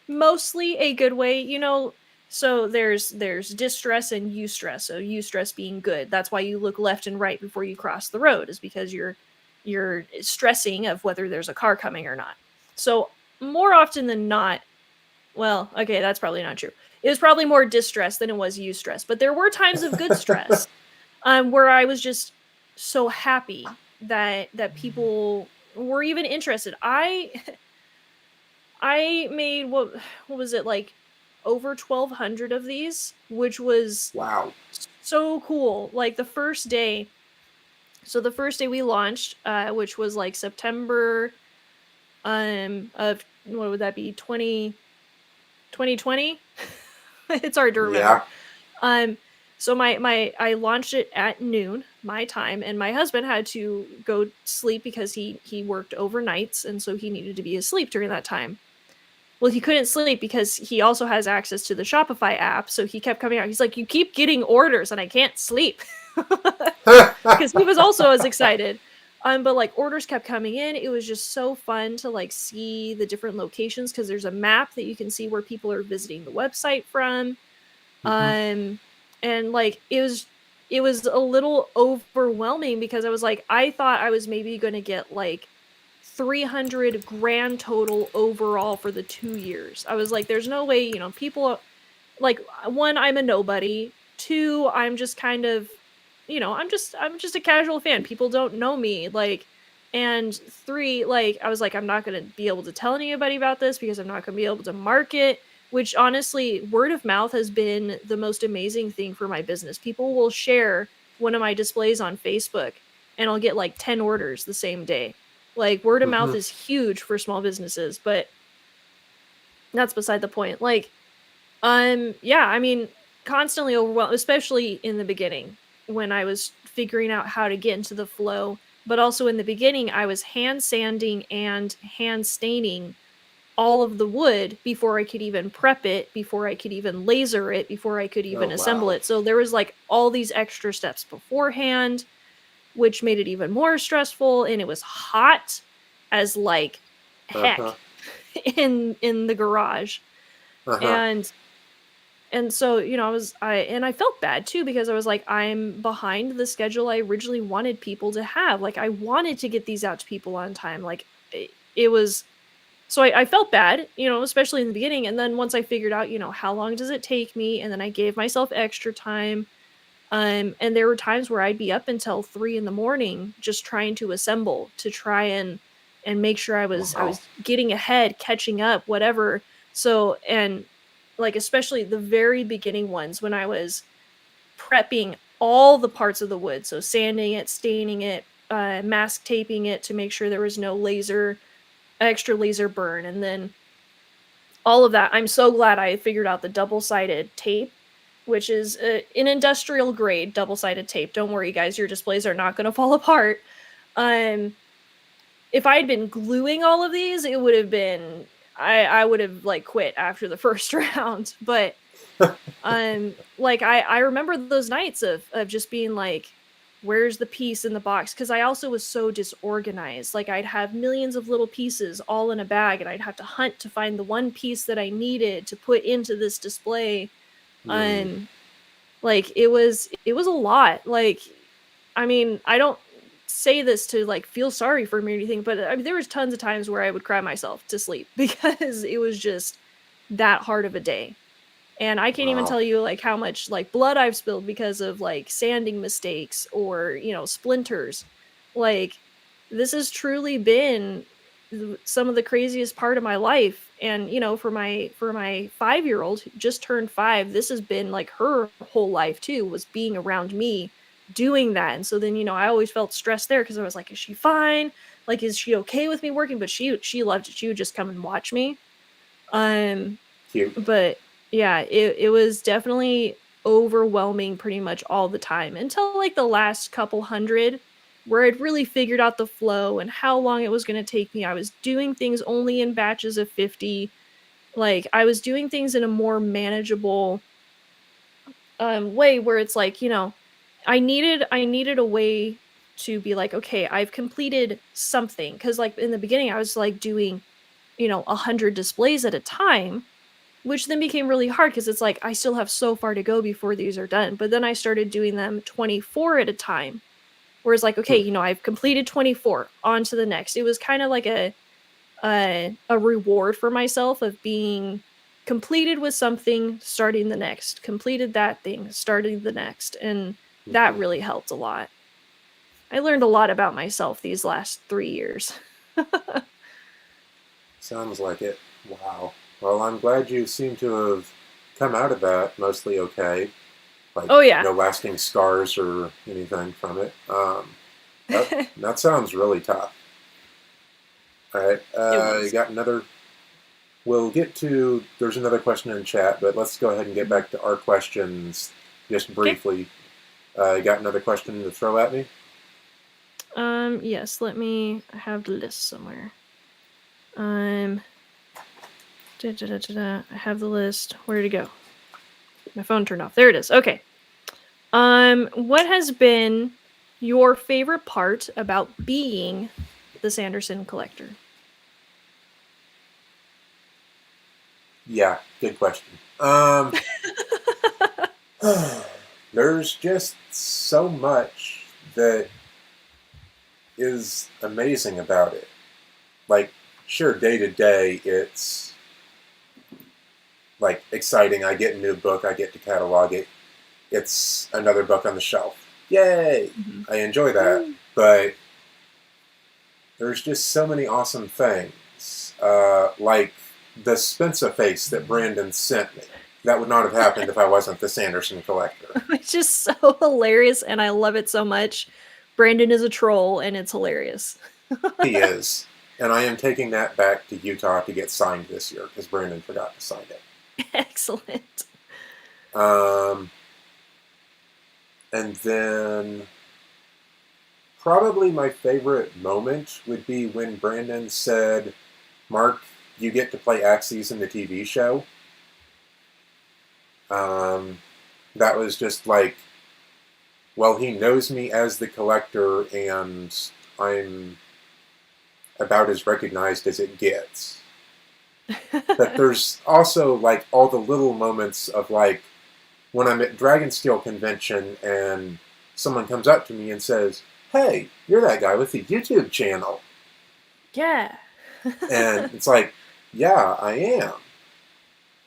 mostly a good way, so there's distress and eustress. So eustress being good. That's why you look left and right before you cross the road, is because you're stressing of whether there's a car coming or not. So more often than not, well, okay, that's probably not true. It was probably more distress than it was eustress, but there were times of good stress, where I was just so happy that people were even interested. I made what was it, like over 1,200 of these, which was wow, so cool. Like the first day we launched, which was like September of, what would that be, 2020? It's hard to remember. So I launched it at noon my time, and my husband had to go sleep because he worked overnights, and so he needed to be asleep during that time. Well, he couldn't sleep because he also has access to the Shopify app, so he kept coming out. He's like, you keep getting orders and I can't sleep. Because he was also as excited. But like orders kept coming in. It was just so fun to like see the different locations because there's a map that you can see where people are visiting the website from. Mm-hmm. And like it was a little overwhelming because I was like, I thought I was maybe going to get like 300 grand total overall for the 2 years. I was like, there's no way, you know, people like, one, I'm a nobody. Two, I'm just kind of, you know, I'm just a casual fan. People don't know me. Like, and three, like, I was like, I'm not gonna be able to tell anybody about this because I'm not gonna be able to market. Which honestly, word of mouth has been the most amazing thing for my business. People will share one of my displays on Facebook and I'll get like 10 orders the same day. Like, word of Mm-hmm. mouth is huge for small businesses, but that's beside the point. Like, yeah, I mean, constantly overwhelmed, especially in the beginning when I was figuring out how to get into the flow. But also in the beginning, I was hand sanding and hand staining all of the wood before I could even prep it, before I could even laser it, before I could even Oh assemble wow. it. So there was like all these extra steps beforehand, which made it even more stressful. And it was hot as like Uh-huh. heck in the garage. Uh-huh. And so, you know, I felt bad too because I was like, I'm behind the schedule I originally wanted people to have. Like, I wanted to get these out to people on time. Like, it was, so I felt bad, you know, especially in the beginning. And then once I figured out, you know, how long does it take me? And then I gave myself extra time. And there were times where I'd be up until 3 in the morning just trying to assemble to try and make sure I Wow. was getting ahead, catching up, whatever. So, and like especially the very beginning ones when I was prepping all the parts of the wood, so sanding it, staining it, mask taping it to make sure there was no extra laser burn, and then all of that. I'm so glad I figured out the double-sided tape, which is an industrial grade double-sided tape. Don't worry, guys, your displays are not going to fall apart. Um, if I had been gluing all of these, it would have been I would have like quit after the first round. But like I remember those nights of just being like, where's the piece in the box? Because I also was so disorganized. Like, I'd have millions of little pieces all in a bag and I'd have to hunt to find the one piece that I needed to put into this display. Mm. um like, it was a lot. Like, I mean, I don't say this to like feel sorry for me or anything, but I mean, there was tons of times where I would cry myself to sleep because it was just that hard of a day. And I can't even Wow. tell you like how much like blood I've spilled because of like sanding mistakes or, you know, splinters. Like, this has truly been some of the craziest part of my life. And you know, for my 5-year-old who just turned 5, this has been like her whole life too, was being around me doing that. And so then, you know, I always felt stressed there because I was like, is she fine? Like, is she okay with me working? But she loved it. She would just come and watch me. um Cute. but yeah, it was definitely overwhelming pretty much all the time until like the last couple hundred, where I'd really figured out the flow and how long it was going to take me. I was doing things only in batches of 50. Like, I was doing things in a more manageable way where it's like, you know, I needed a way to be like, okay, I've completed something. Cause like in the beginning I was like doing, you know, 100 displays at a time, which then became really hard because it's like I still have so far to go before these are done. But then I started doing them 24 at a time. Whereas like, okay, Hmm. you know, I've completed 24, on to the next. It was kind of like a reward for myself of being completed with something, starting the next, completed that thing, starting the next. And that Hmm. really helped a lot. I learned a lot about myself these last 3 years. Sounds like it. Wow. Well, I'm glad you seem to have come out of that mostly okay. Like Oh yeah. no lasting scars or anything from it. That that sounds really tough. All right, It you was. got another. We'll get to. There's another question in chat, but let's go ahead and get Mhm. back to our questions just Okay. briefly. You got another question to throw at me? Yes, let me I have the list somewhere. Um I have the list. Where to go? My phone turned off. There it is. Okay. What has been Your favorite part about being the Sanderson collector? Yeah, good question. There's just so much that is amazing about it. Like, sure, day to day, it's like exciting. I get a new book, I get to catalog it. It's another book on the shelf. Yay! Mhm. I enjoy that. But there's just so many awesome things. Like the Spencer face that Brandon sent me. That would not have happened if I wasn't the Sanderson collector. It's just so hilarious, and I love it so much. Brandon is a troll, and it's hilarious. He is. And I am taking that back to Utah to get signed this year because Brandon forgot to sign it. Excellent. Um, and then probably my favorite moment would be when Brandon said, Mark, you get to play Axes in the TV show. That was just like, well, he knows me as the collector, and I'm about as recognized as it gets. But there's also like all the little moments of like when I'm at Dragonsteel convention and someone comes up to me and says, "Hey, you're that guy with the YouTube channel." Yeah. And it's like, "Yeah, I am."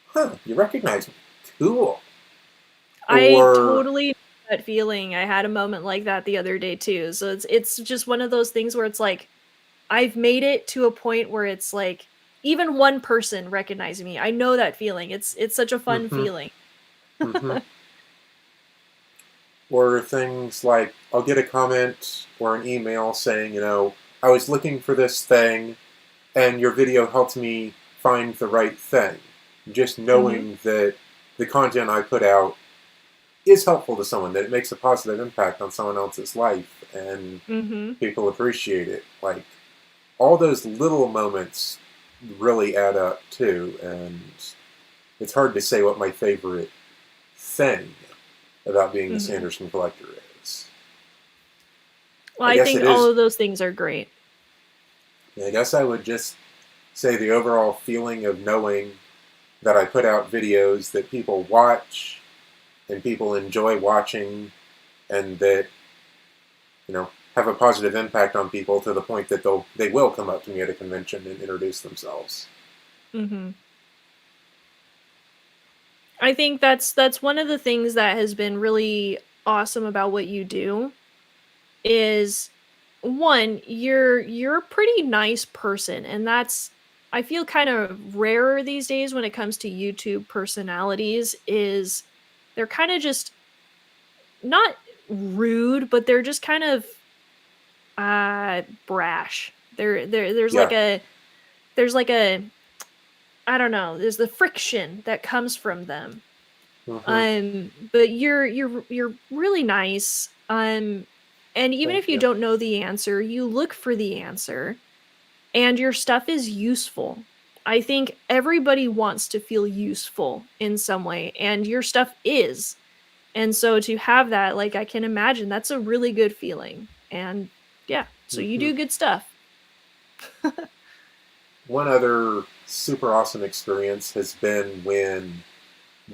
Huh, you recognize me. Cool. I Or totally know that feeling. I had a moment like that the other day too. So it's just one of those things where it's like I've made it to a point where it's like even one person recognizing me. I know that feeling. It's such a fun mm-hmm, feeling. mm-hmm. Or things like I'll get a comment or an email saying, I was looking for this thing and your video helped me find the right thing. Just Mhm. knowing that the content I put out is helpful to someone, that it makes a positive impact on someone else's life, and Mhm. people appreciate it. Like, all those little moments really add up too, and it's hard to say what my favorite thing about being the Mhm. Sanderson collector is. Well, I I guess think it all is. of those things are great. I guess I would just say the overall feeling of knowing that I put out videos that people watch and people enjoy watching, and that have a positive impact on people to the point that they will come up to me at a convention and introduce themselves. Mhm. I think that's one of the things that has been really awesome about what you do is one, you're a pretty nice person, and that's I feel kind of rarer these days when it comes to YouTube personalities is they're kind of just not rude, but they're just kind of brash. There's like Yeah. a I don't know, there's the friction that comes from them. Mm-hmm. But you're really nice. And even Thank if you you. don't know the answer, you look for the answer and your stuff is useful. I think everybody wants to feel useful in some way and your stuff is. And so to have that, like I can imagine that's a really good feeling. And yeah, so you Mm-hmm. do good stuff. One other super awesome experience has been when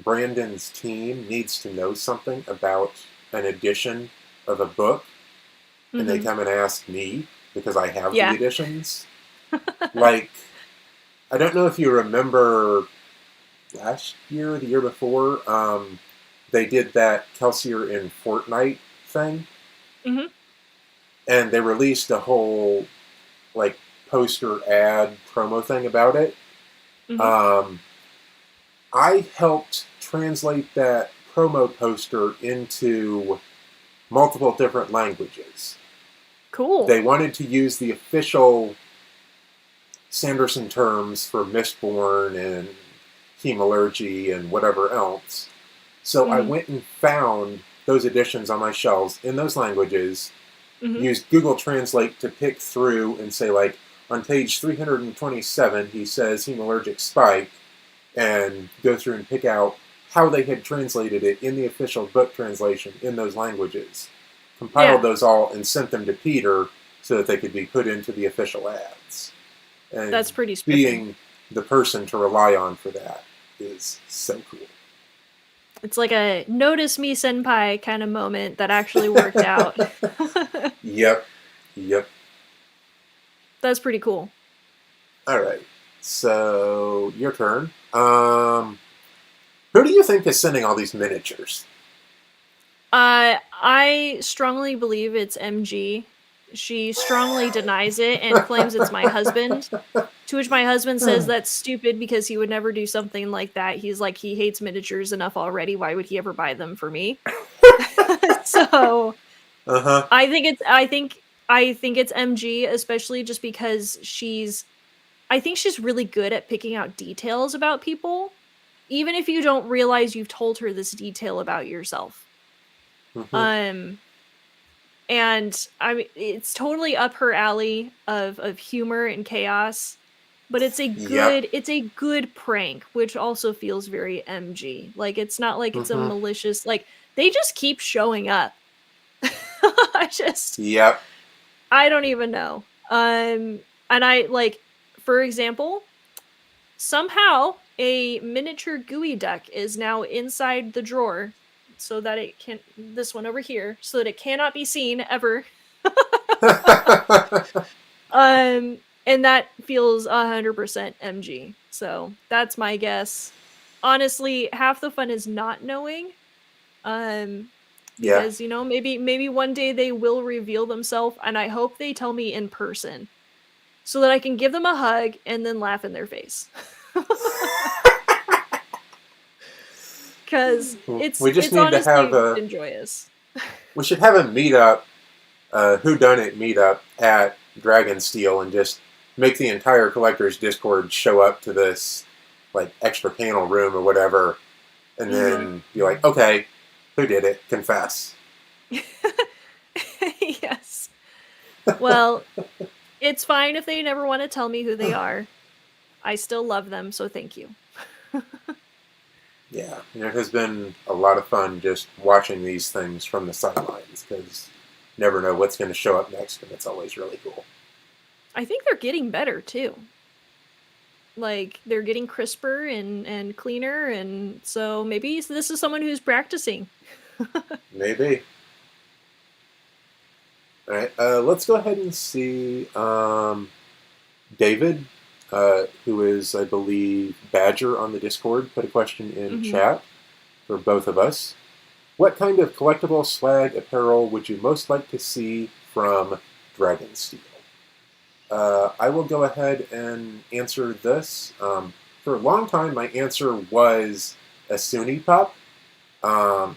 Brandon's team needs to know something about an edition of a book, and they Mhm. come and ask me because I have the Yeah. editions. Like, I don't know if you remember last year or the year before, they did that Kelsier in Fortnite thing, Mhm. and they released a whole like poster ad promo thing about it. Mhm. Um, I helped translate that promo poster into multiple different languages. Cool. They wanted to use the official Sanderson terms for Mistborn and Hemalurgy and whatever else. So I Mhm. went and found those editions on my shelves in those languages, Mhm. used Google Translate to pick through and say, like, on page 327, he says hemalurgic spike, and go through and pick out how they had translated it in the official book translation in those languages. compiled those all and sent them to Peter so that they could be put into the official ads. And That's pretty spiffy. being the person to rely on for that is so cool. It's like a notice me senpai kind of moment that actually worked out. Yep. That's pretty cool. All right. So, your turn. Who do you think is sending all these miniatures? I strongly believe it's MG. She strongly denies it and claims it's my husband. To which my husband says that's stupid because he would never do something like that. He's like, he hates miniatures enough already. Why would he ever buy them for me? So I think it's MG, especially just because I think she's really good at picking out details about people, even if you don't realize you've told her this detail about yourself. And I mean, it's totally up her alley of humor and chaos, but it's a good prank, which also feels very MG. Like, it's not like it's a malicious, like, they just keep showing up. I don't even know. And I, like, for example, somehow a miniature gooey duck is now inside the drawer so that it can, this one over here, so that it cannot be seen ever. And that feels 100% MG. So that's my guess. Honestly, half the fun is not knowing. Because, you know, maybe one day they will reveal themselves, and I hope they tell me in person so that I can give them a hug and then laugh in their face. Because we just need to have joyous. We should have a meetup, whodunit meetup at Dragonsteel, and just make the entire collector's Discord show up to this like extra panel room or whatever, and then be like, okay, who did it? Confess. Yes. Well, it's fine if they never want to tell me who they are. I still love them, so thank you. Yeah, and it has been a lot of fun just watching these things from the sidelines, because you never know what's going to show up next, and it's always really cool. I think they're getting better, too. Like, they're getting crisper and cleaner, and so maybe this is someone who's practicing. Maybe. All right, let's go ahead and see David, who is, I believe, Badger on the Discord, put a question in chat for both of us. What kind of collectible swag apparel would you most like to see from Dragonsteel? I will go ahead and answer this. For a long time, my answer was a Sunni pup, ever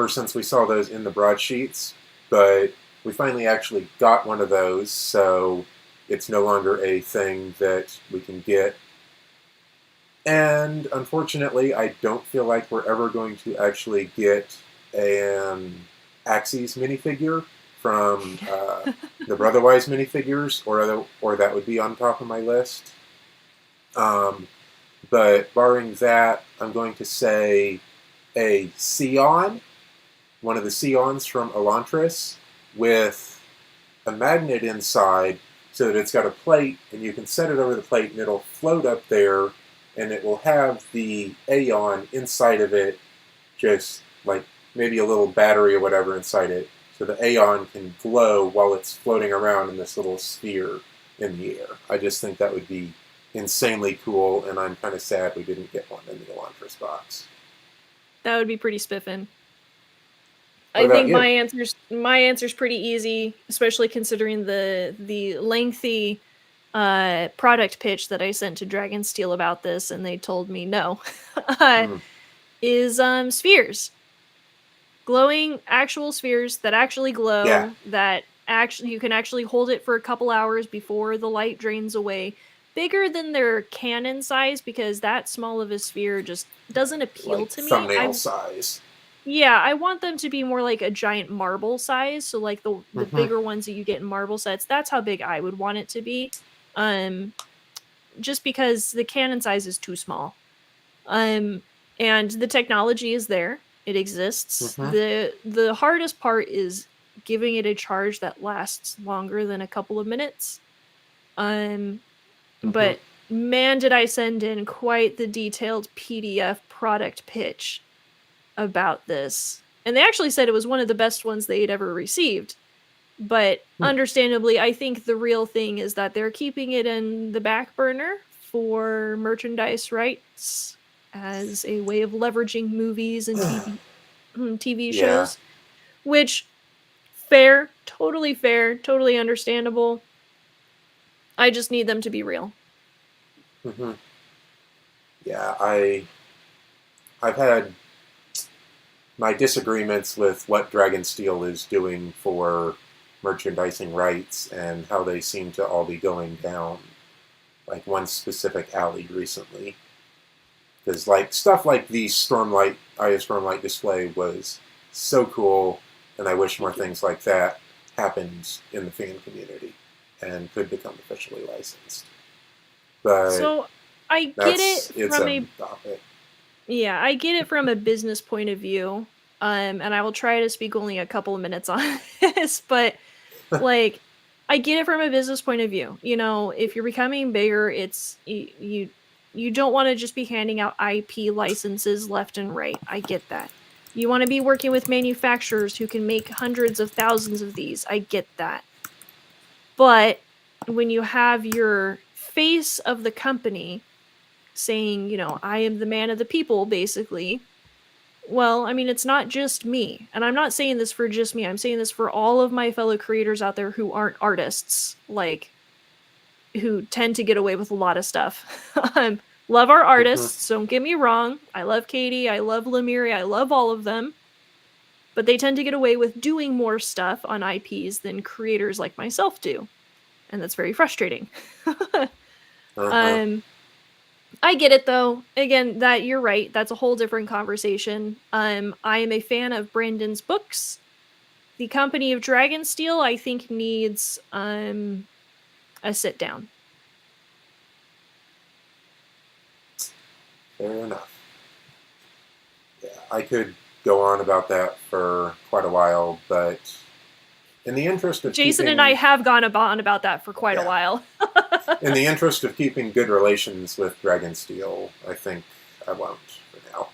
since we saw those in the broadsheets, but we finally actually got one of those, so it's no longer a thing that we can get. And unfortunately, I don't feel like we're ever going to actually get an Axes minifigure from the Brotherwise minifigures, or that would be on top of my list. But barring that, I'm going to say a Sion, one of the Sions from Elantris, with a magnet inside so that it's got a plate, and you can set it over the plate and it'll float up there, and it will have the Aeon inside of it, just like maybe a little battery or whatever inside it, so the Aeon can glow while it's floating around in this little sphere in the air. I just think that would be insanely cool, and I'm kind of sad we didn't get one in the Elantris box. That would be pretty spiffin'. I think my answer's pretty easy, especially considering the lengthy product pitch that I sent to Dragonsteel about this, and they told me no. Is spheres. Glowing actual spheres that actually glow, that actually you can actually hold it for a couple hours before the light drains away. Bigger than their cannon size, because that small of a sphere just doesn't appeal to me. Thumbnail size. Yeah, I want them to be more like a giant marble size, so like the bigger ones that you get in marble sets, that's how big I would want it to be. Just because the cannon size is too small. And the technology is there. It exists. The hardest part is giving it a charge that lasts longer than a couple of minutes. But man, did I send in quite the detailed PDF product pitch about this. And they actually said it was one of the best ones they had ever received. But understandably, I think the real thing is that they're keeping it in the back burner for merchandise rights as a way of leveraging movies and TV shows, which fair, totally understandable. I just need them to be real. Yeah, I've had my disagreements with what Dragonsteel is doing for merchandising rights and how they seem to all be going down like one specific alley recently. Because like stuff like the Stormlight, Eye of Stormlight display was so cool, and I wish more things like that happened in the fan community and could become officially licensed. But so I get it from a topic. Yeah, I get it from a business point of view. And I will try to speak only a couple of minutes on this, but like I get it from a business point of view. You know, if you're becoming bigger, it's you don't want to just be handing out IP licenses left and right. I get that. You want to be working with manufacturers who can make hundreds of thousands of these. I get that. But when you have your face of the company saying, you know, I am the man of the people, basically, well, I mean, it's not just me. And I'm not saying this for just me. I'm saying this for all of my fellow creators out there who aren't artists, like, who tend to get away with a lot of stuff. Love our artists, don't get me wrong. I love Katie, I love Lemire, I love all of them. But they tend to get away with doing more stuff on IPs than creators like myself do. And that's very frustrating. I get it though. Again, that you're right. That's a whole different conversation. I am a fan of Brandon's books. The company of Dragonsteel, I think, needs a sit down. Fair enough. Yeah, I could go on about that for quite a while, but in the interest of Jason and I have gone on about that for quite a while. In the interest of keeping good relations with Dragonsteel, I think I won't for now.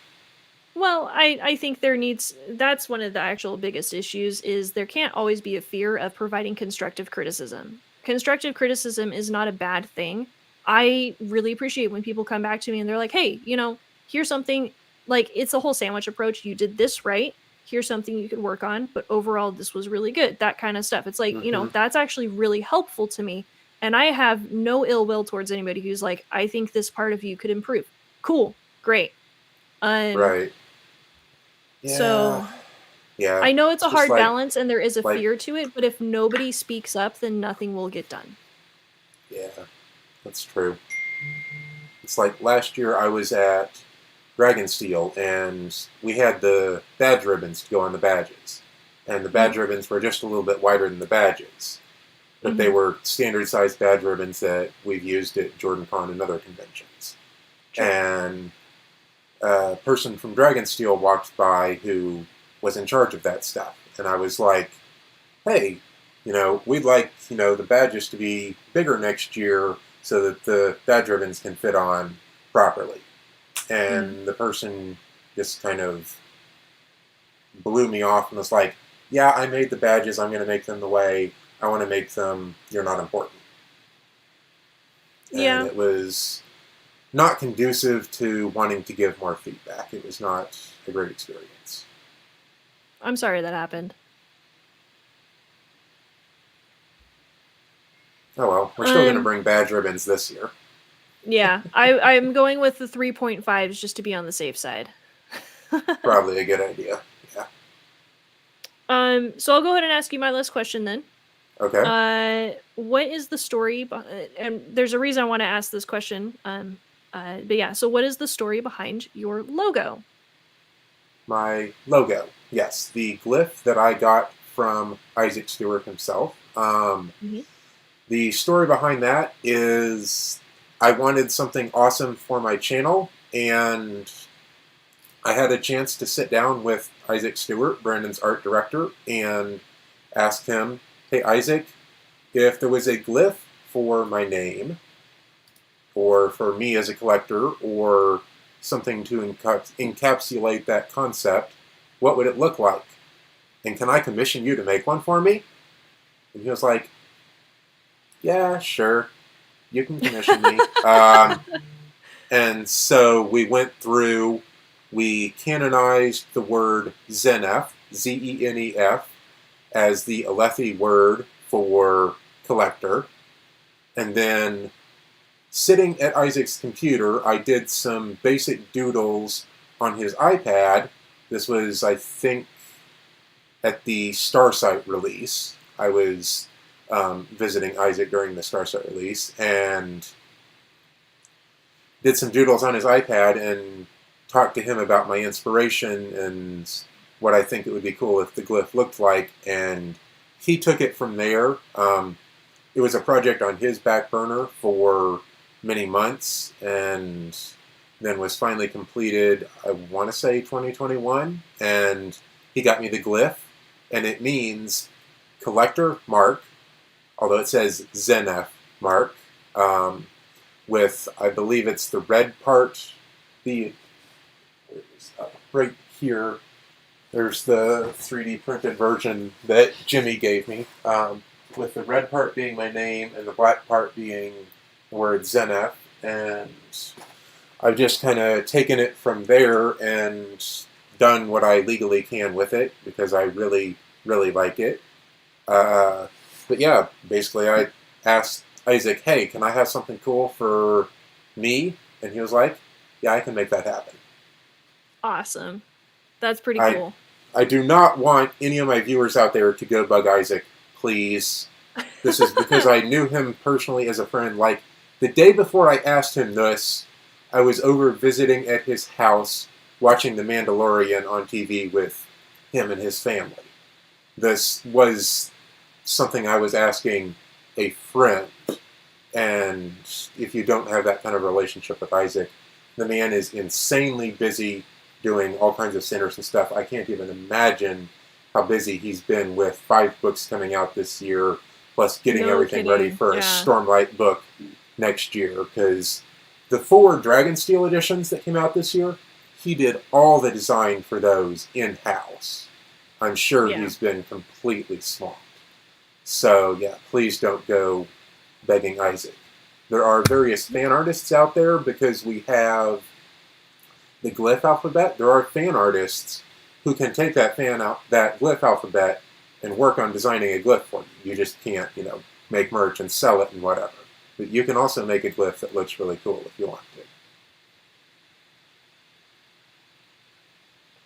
Well, I think that's one of the actual biggest issues is there can't always be a fear of providing constructive criticism. Constructive criticism is not a bad thing. I really appreciate when people come back to me and they're like, hey, you know, here's something, like, it's a whole sandwich approach. You did this right. Here's something you could work on, but overall, this was really good. That kind of stuff. It's like, you know, that's actually really helpful to me. And I have no ill will towards anybody who's like, I think this part of you could improve. Cool. Great. Right. Yeah. So, yeah, I know it's a hard balance and there is a fear to it, but if nobody speaks up, then nothing will get done. Yeah, that's true. It's like last year I was at Dragonsteel and we had the badge ribbons to go on the badges. And the badge ribbons were just a little bit wider than the badges. But they were standard sized badge ribbons that we've used at JordanCon and other conventions. Sure. And a person from Dragonsteel walked by who was in charge of that stuff. And I was like, hey, you know, we'd like, you know, the badges to be bigger next year so that the badge ribbons can fit on properly. And the person just kind of blew me off and was like, yeah, I made the badges, I'm going to make them the way I want to make them, you're not important. Yeah. And it was not conducive to wanting to give more feedback. It was not a great experience. I'm sorry that happened. Oh well, we're still going to bring badge ribbons this year. Yeah, I'm going with the 3.5s just to be on the safe side. Probably a good idea. Yeah. So I'll go ahead and ask you my last question then. Okay. What is the story? And there's a reason I want to ask this question. But yeah, so what is the story behind your logo? My logo, yes, the glyph that I got from Isaac Stewart himself. The story behind that is I wanted something awesome for my channel, and I had a chance to sit down with Isaac Stewart, Brandon's art director, and asked him, "Hey Isaac, if there was a glyph for my name, or for me as a collector, or something to encapsulate that concept, what would it look like? And can I commission you to make one for me?" And he was like, "Yeah, sure. You can commission me." And so we went through, we canonized the word Zenef, Zenef, as the Alethi word for collector. And then, sitting at Isaac's computer, I did some basic doodles on his iPad. This was, I think, at the Starsight release. I was visiting Isaac during the Starsight release, and did some doodles on his iPad and talked to him about my inspiration and what I think it would be cool if the glyph looked like, and he took it from there. It was a project on his back burner for many months, and then was finally completed, I want to say 2021, and he got me the glyph, and it means Collector Mark, although it says Zenef Mark, with, I believe it's the red part, right here, there's the 3D printed version that Jimmy gave me, with the red part being my name and the black part being the word Zenef, and I've just kind of taken it from there and done what I legally can with it, because I really, really like it. But yeah, basically I asked Isaac, "Hey, can I have something cool for me?" And he was like, "Yeah, I can make that happen." Awesome. That's pretty I, cool. I do not want any of my viewers out there to go bug Isaac, please. This is because I knew him personally as a friend. Like, the day before I asked him this, I was over visiting at his house, watching The Mandalorian on TV with him and his family. This was something I was asking a friend, and if you don't have that kind of relationship with Isaac, the man is insanely busy doing all kinds of Sanderson stuff. I can't even imagine how busy he's been with 5 books coming out this year, plus getting everything ready for a Stormlight book next year, because the 4 Dragonsteel editions that came out this year, he did all the design for those in-house. I'm sure he's been completely swamped. So yeah, please don't go begging Isaac. There are various fan artists out there, because we have the glyph alphabet. There are fan artists who can take that glyph alphabet and work on designing a glyph for you. You just can't, make merch and sell it and whatever. But you can also make a glyph that looks really cool if you want to.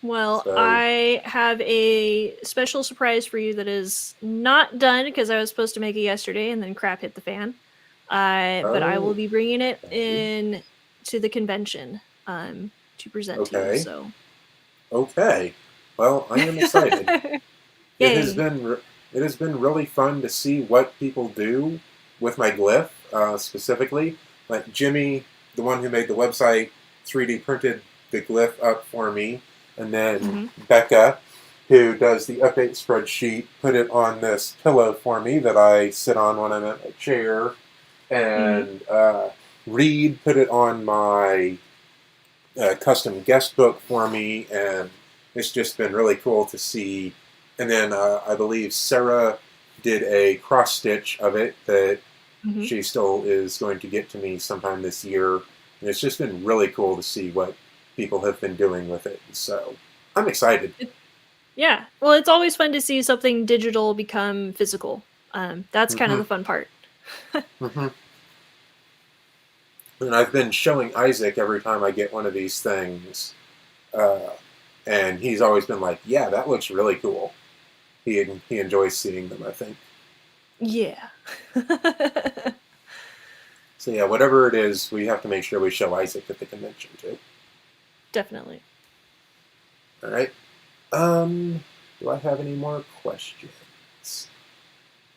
Well, I have a special surprise for you that is not done, because I was supposed to make it yesterday and then crap hit the fan. But I will be bringing it in to the convention to present to you. So. Okay. Well, I am excited. It has been really fun to see what people do with my glyph, specifically. Like Jimmy, the one who made the website, 3D printed the glyph up for me. And then Becca, who does the update spreadsheet, put it on this pillow for me that I sit on when I'm at my chair. And Reed put it on my custom guest book for me. And it's just been really cool to see. And then I believe Sarah did a cross stitch of it that she still is going to get to me sometime this year. And it's just been really cool to see what people have been doing with it. So I'm excited. Yeah. Well, it's always fun to see something digital become physical. That's kind of the fun part. And I've been showing Isaac every time I get one of these things. And he's always been like, "Yeah, that looks really cool." He enjoys seeing them, I think. Yeah. So yeah, whatever it is, we have to make sure we show Isaac at the convention too. Definitely. All right. Do I have any more questions?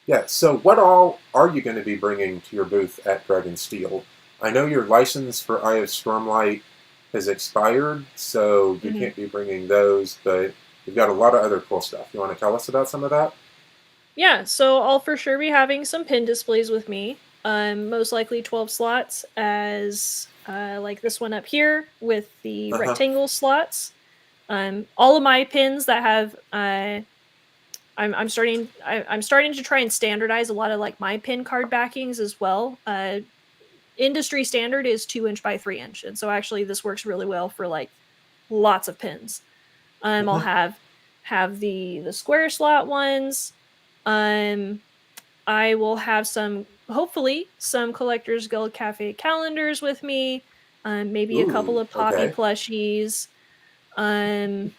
Yeah, so what all are you going to be bringing to your booth at Dragonsteel? I know your license for Eye of Stormlight has expired, so you can't be bringing those, but you've got a lot of other cool stuff. You want to tell us about some of that? Yeah, so I'll for sure be having some pin displays with me. Most likely 12 slots, as like this one up here with the Uh-huh. rectangle slots. All of my pins that have I'm starting to try and standardize a lot of like my pin card backings as well. Industry standard is 2 inch by 3 inch, and so actually this works really well for like lots of pins. I'll Mhm. have the square slot ones. Um, I will have some, hopefully, some Collectors Guild Cafe calendars with me. Maybe a couple Ooh, of Poppy okay. plushies. Um,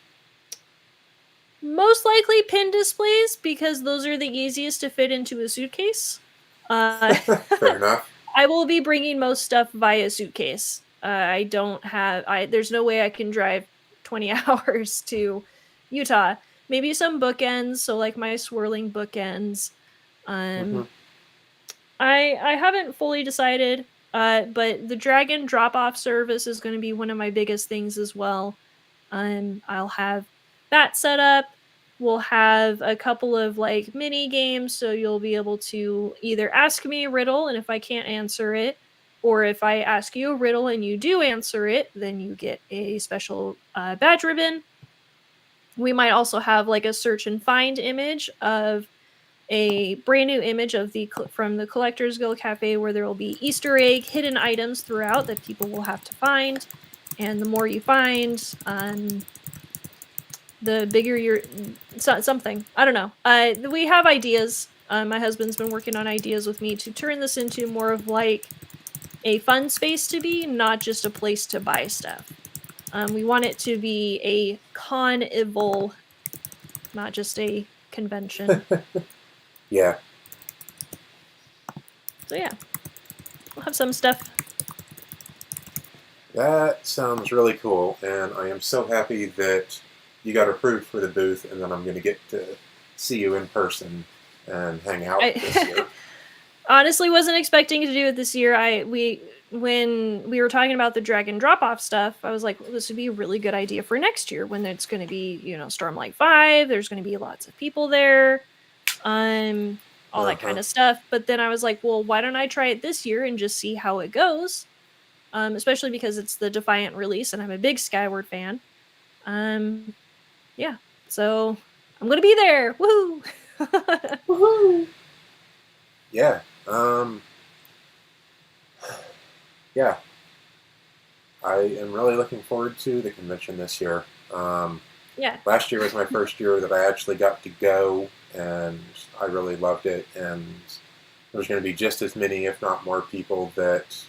Most likely pin displays because those are the easiest to fit into a suitcase. Uh, Fair enough. I will be bringing most stuff via suitcase. I don't have. There's no way I can drive 20 hours to Utah. Maybe some bookends, so like my swirling bookends. Hmm. Um, I haven't fully decided, but the Dragon drop off service is going to be one of my biggest things as well. I'll have that set up. We'll have a couple of like mini games, so you'll be able to either ask me a riddle, and if I can't answer it, or if I ask you a riddle and you do answer it, then you get a special badge ribbon. We might also have like a search and find image of a brand new image of from the Collectors Guild Cafe, where there will be Easter egg hidden items throughout that people will have to find, and the more you find, the bigger your something. I don't know. We have ideas. My husband's been working on ideas with me to turn this into more of like a fun space to be, not just a place to buy stuff. We want it to be a con-evil, not just a convention. Yeah, So yeah, we'll have some stuff. that sounds really cool, and I am so happy that you got approved for the booth, and then I'm going to get to see you in person and hang out this I year. honestly wasn't expecting to do it this year. When we were talking about the dragon drop off stuff, I was like, well, this would be a really good idea for next year when it's going to be, Stormlight 5. There's going to be lots of people there, all that Uh-huh. kind of stuff. But then I was like, well, why don't I try it this year and just see how it goes? Especially because it's the Defiant release, and I'm a big Skyward fan. Um, yeah, so I'm gonna be there. Woohoo! Woohoo! Yeah. Yeah. I am really looking forward to the convention this year. Yeah. Last year was my first year that I actually got to go, and I really loved it. And there's going to be just as many, if not more, people that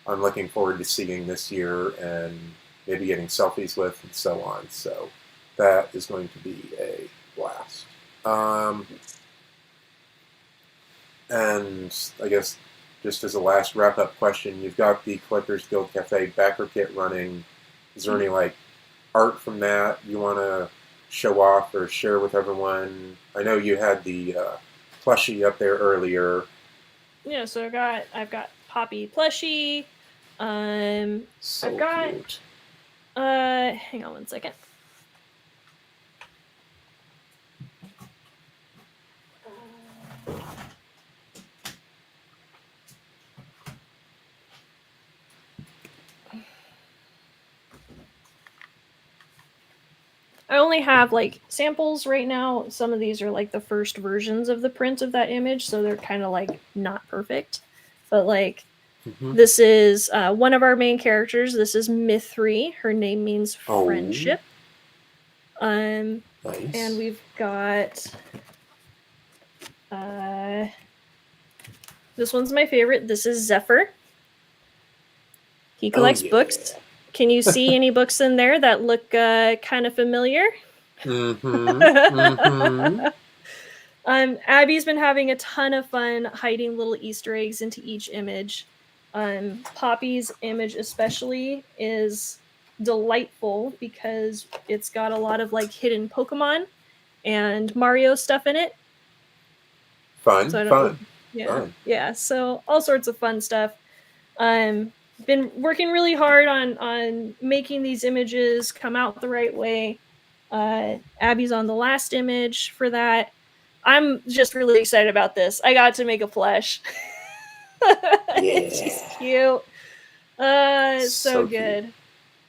I'm looking forward to seeing this year and maybe getting selfies with and so on. So that is going to be a blast. Um, and I guess just as a last wrap up question, you've got the Collectors Guild Cafe backer kit running. Is there any like art from that you want to show off or share with everyone? I know you had the plushie up there earlier. Yeah, so I've got Poppy plushie. I've So got cute. hang on one second. I only have like samples right now. Some of these are like the first versions of the print of that image, so they're kind of like not perfect. But like Mm-hmm. this is one of our main characters. This is Mithri. Her name means Oh, friendship. Um, and nice. we've got uh, this one's my favorite. This is Zephyr. He Oh collects books. yeah. Can you see any books in there that look kind of familiar? Mm-hmm. Mm-hmm. Abby's been having a ton of fun hiding little Easter eggs into each image. Poppy's image, especially, is delightful because it's got a lot of like hidden Pokemon and Mario stuff in it. Fun, So I don't know. fun, Yeah, fun. yeah. So all sorts of fun stuff. Um, been working really hard on making these images come out the right way. Abby's on the last image for that. I'm just really excited about this. I got to make a plush. Yeah. She's cute. It's so Cute. good.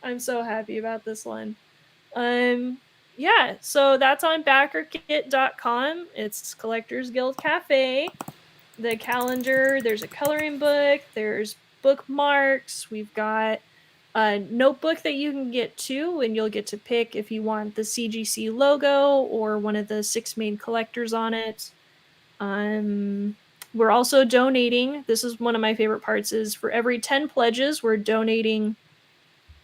I'm so happy about this one. Yeah, so that's on backerkit.com. It's Collectors Guild Cafe. The calendar, there's a coloring book, there's bookmarks, we've got a notebook that you can get too, and you'll get to pick if you want the CGC logo or one of the 6 main collectors on it. We're also donating. This is one of my favorite parts is for every 10 pledges, we're donating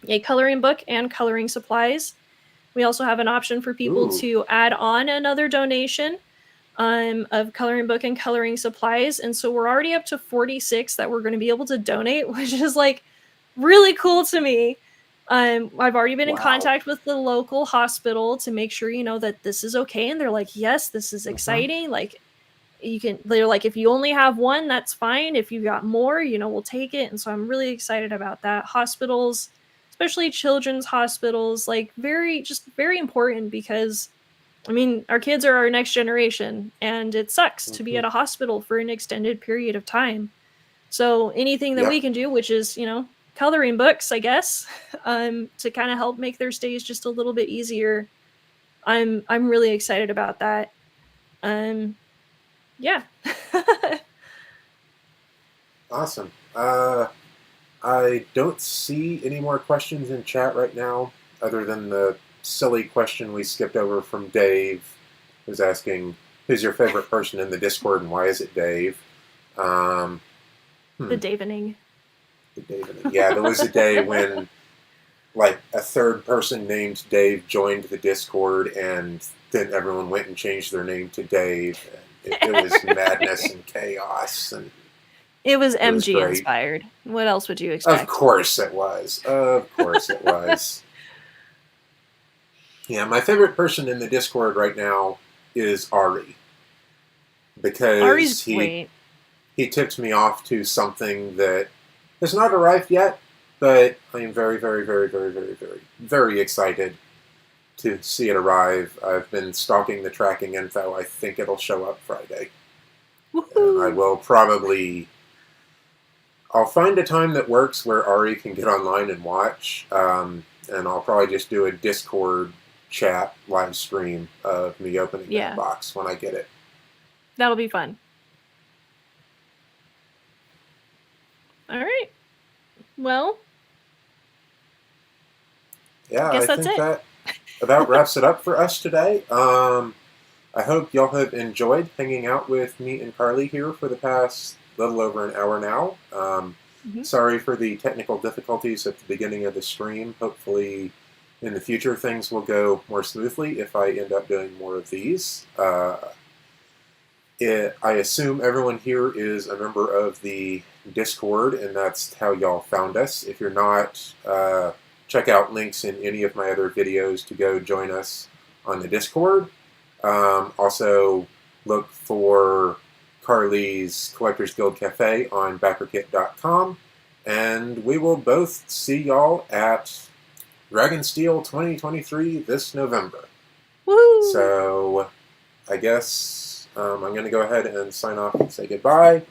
a coloring book and coloring supplies. We also have an option for people Ooh. to add on another donation of coloring book and coloring supplies. And so we're already up to 46 that we're going to be able to donate, which is like really cool to me. I've already been in Wow. contact with the local hospital to make sure, that this is okay. And they're like, yes, this is exciting. Like, they're like, if you only have one, that's fine. If you got more, we'll take it. And so I'm really excited about that. Hospitals, especially children's hospitals, like just very important because our kids are our next generation, and it sucks to be at a hospital for an extended period of time. So anything that we can do, which is, coloring books, I guess, to kind of help make their stays just a little bit easier. I'm really excited about that. Yeah. Awesome. I don't see any more questions in chat right now, other than the silly question we skipped over from Dave, who's asking, who's your favorite person in the Discord and why is it Dave? The Davening. The Davening. Yeah, there was a day when like a third person named Dave joined the Discord, and then everyone went and changed their name to Dave. It was madness and chaos, and it was MG inspired. What else would you expect? Of course it was. Of course it was. Yeah, my favorite person in the Discord right now is Ari, because Ari's great. He tipped me off to something that has not arrived yet, but I am very, very, very, very, very, very, very excited to see it arrive. I've been stalking the tracking info. I think it'll show up Friday. Woo-hoo. And I will probably... I'll find a time that works where Ari can get online and watch, and I'll probably just do a Discord chat live stream of me opening that box when I get it. That'll be fun. All right. Well, yeah, I think that about wraps it up for us today. I hope y'all have enjoyed hanging out with me and Carly here for the past little over an hour now. Sorry for the technical difficulties at the beginning of the stream. Hopefully in the future things will go more smoothly if I end up doing more of these. I assume everyone here is a member of the Discord, and that's how y'all found us. If you're not, check out links in any of my other videos to go join us on the Discord. Also, look for Carly's Collectors Guild Cafe on backerkit.com, and we will both see y'all at Dragonsteel 2023 this November. Woo! So, I guess I'm going to go ahead and sign off and say goodbye.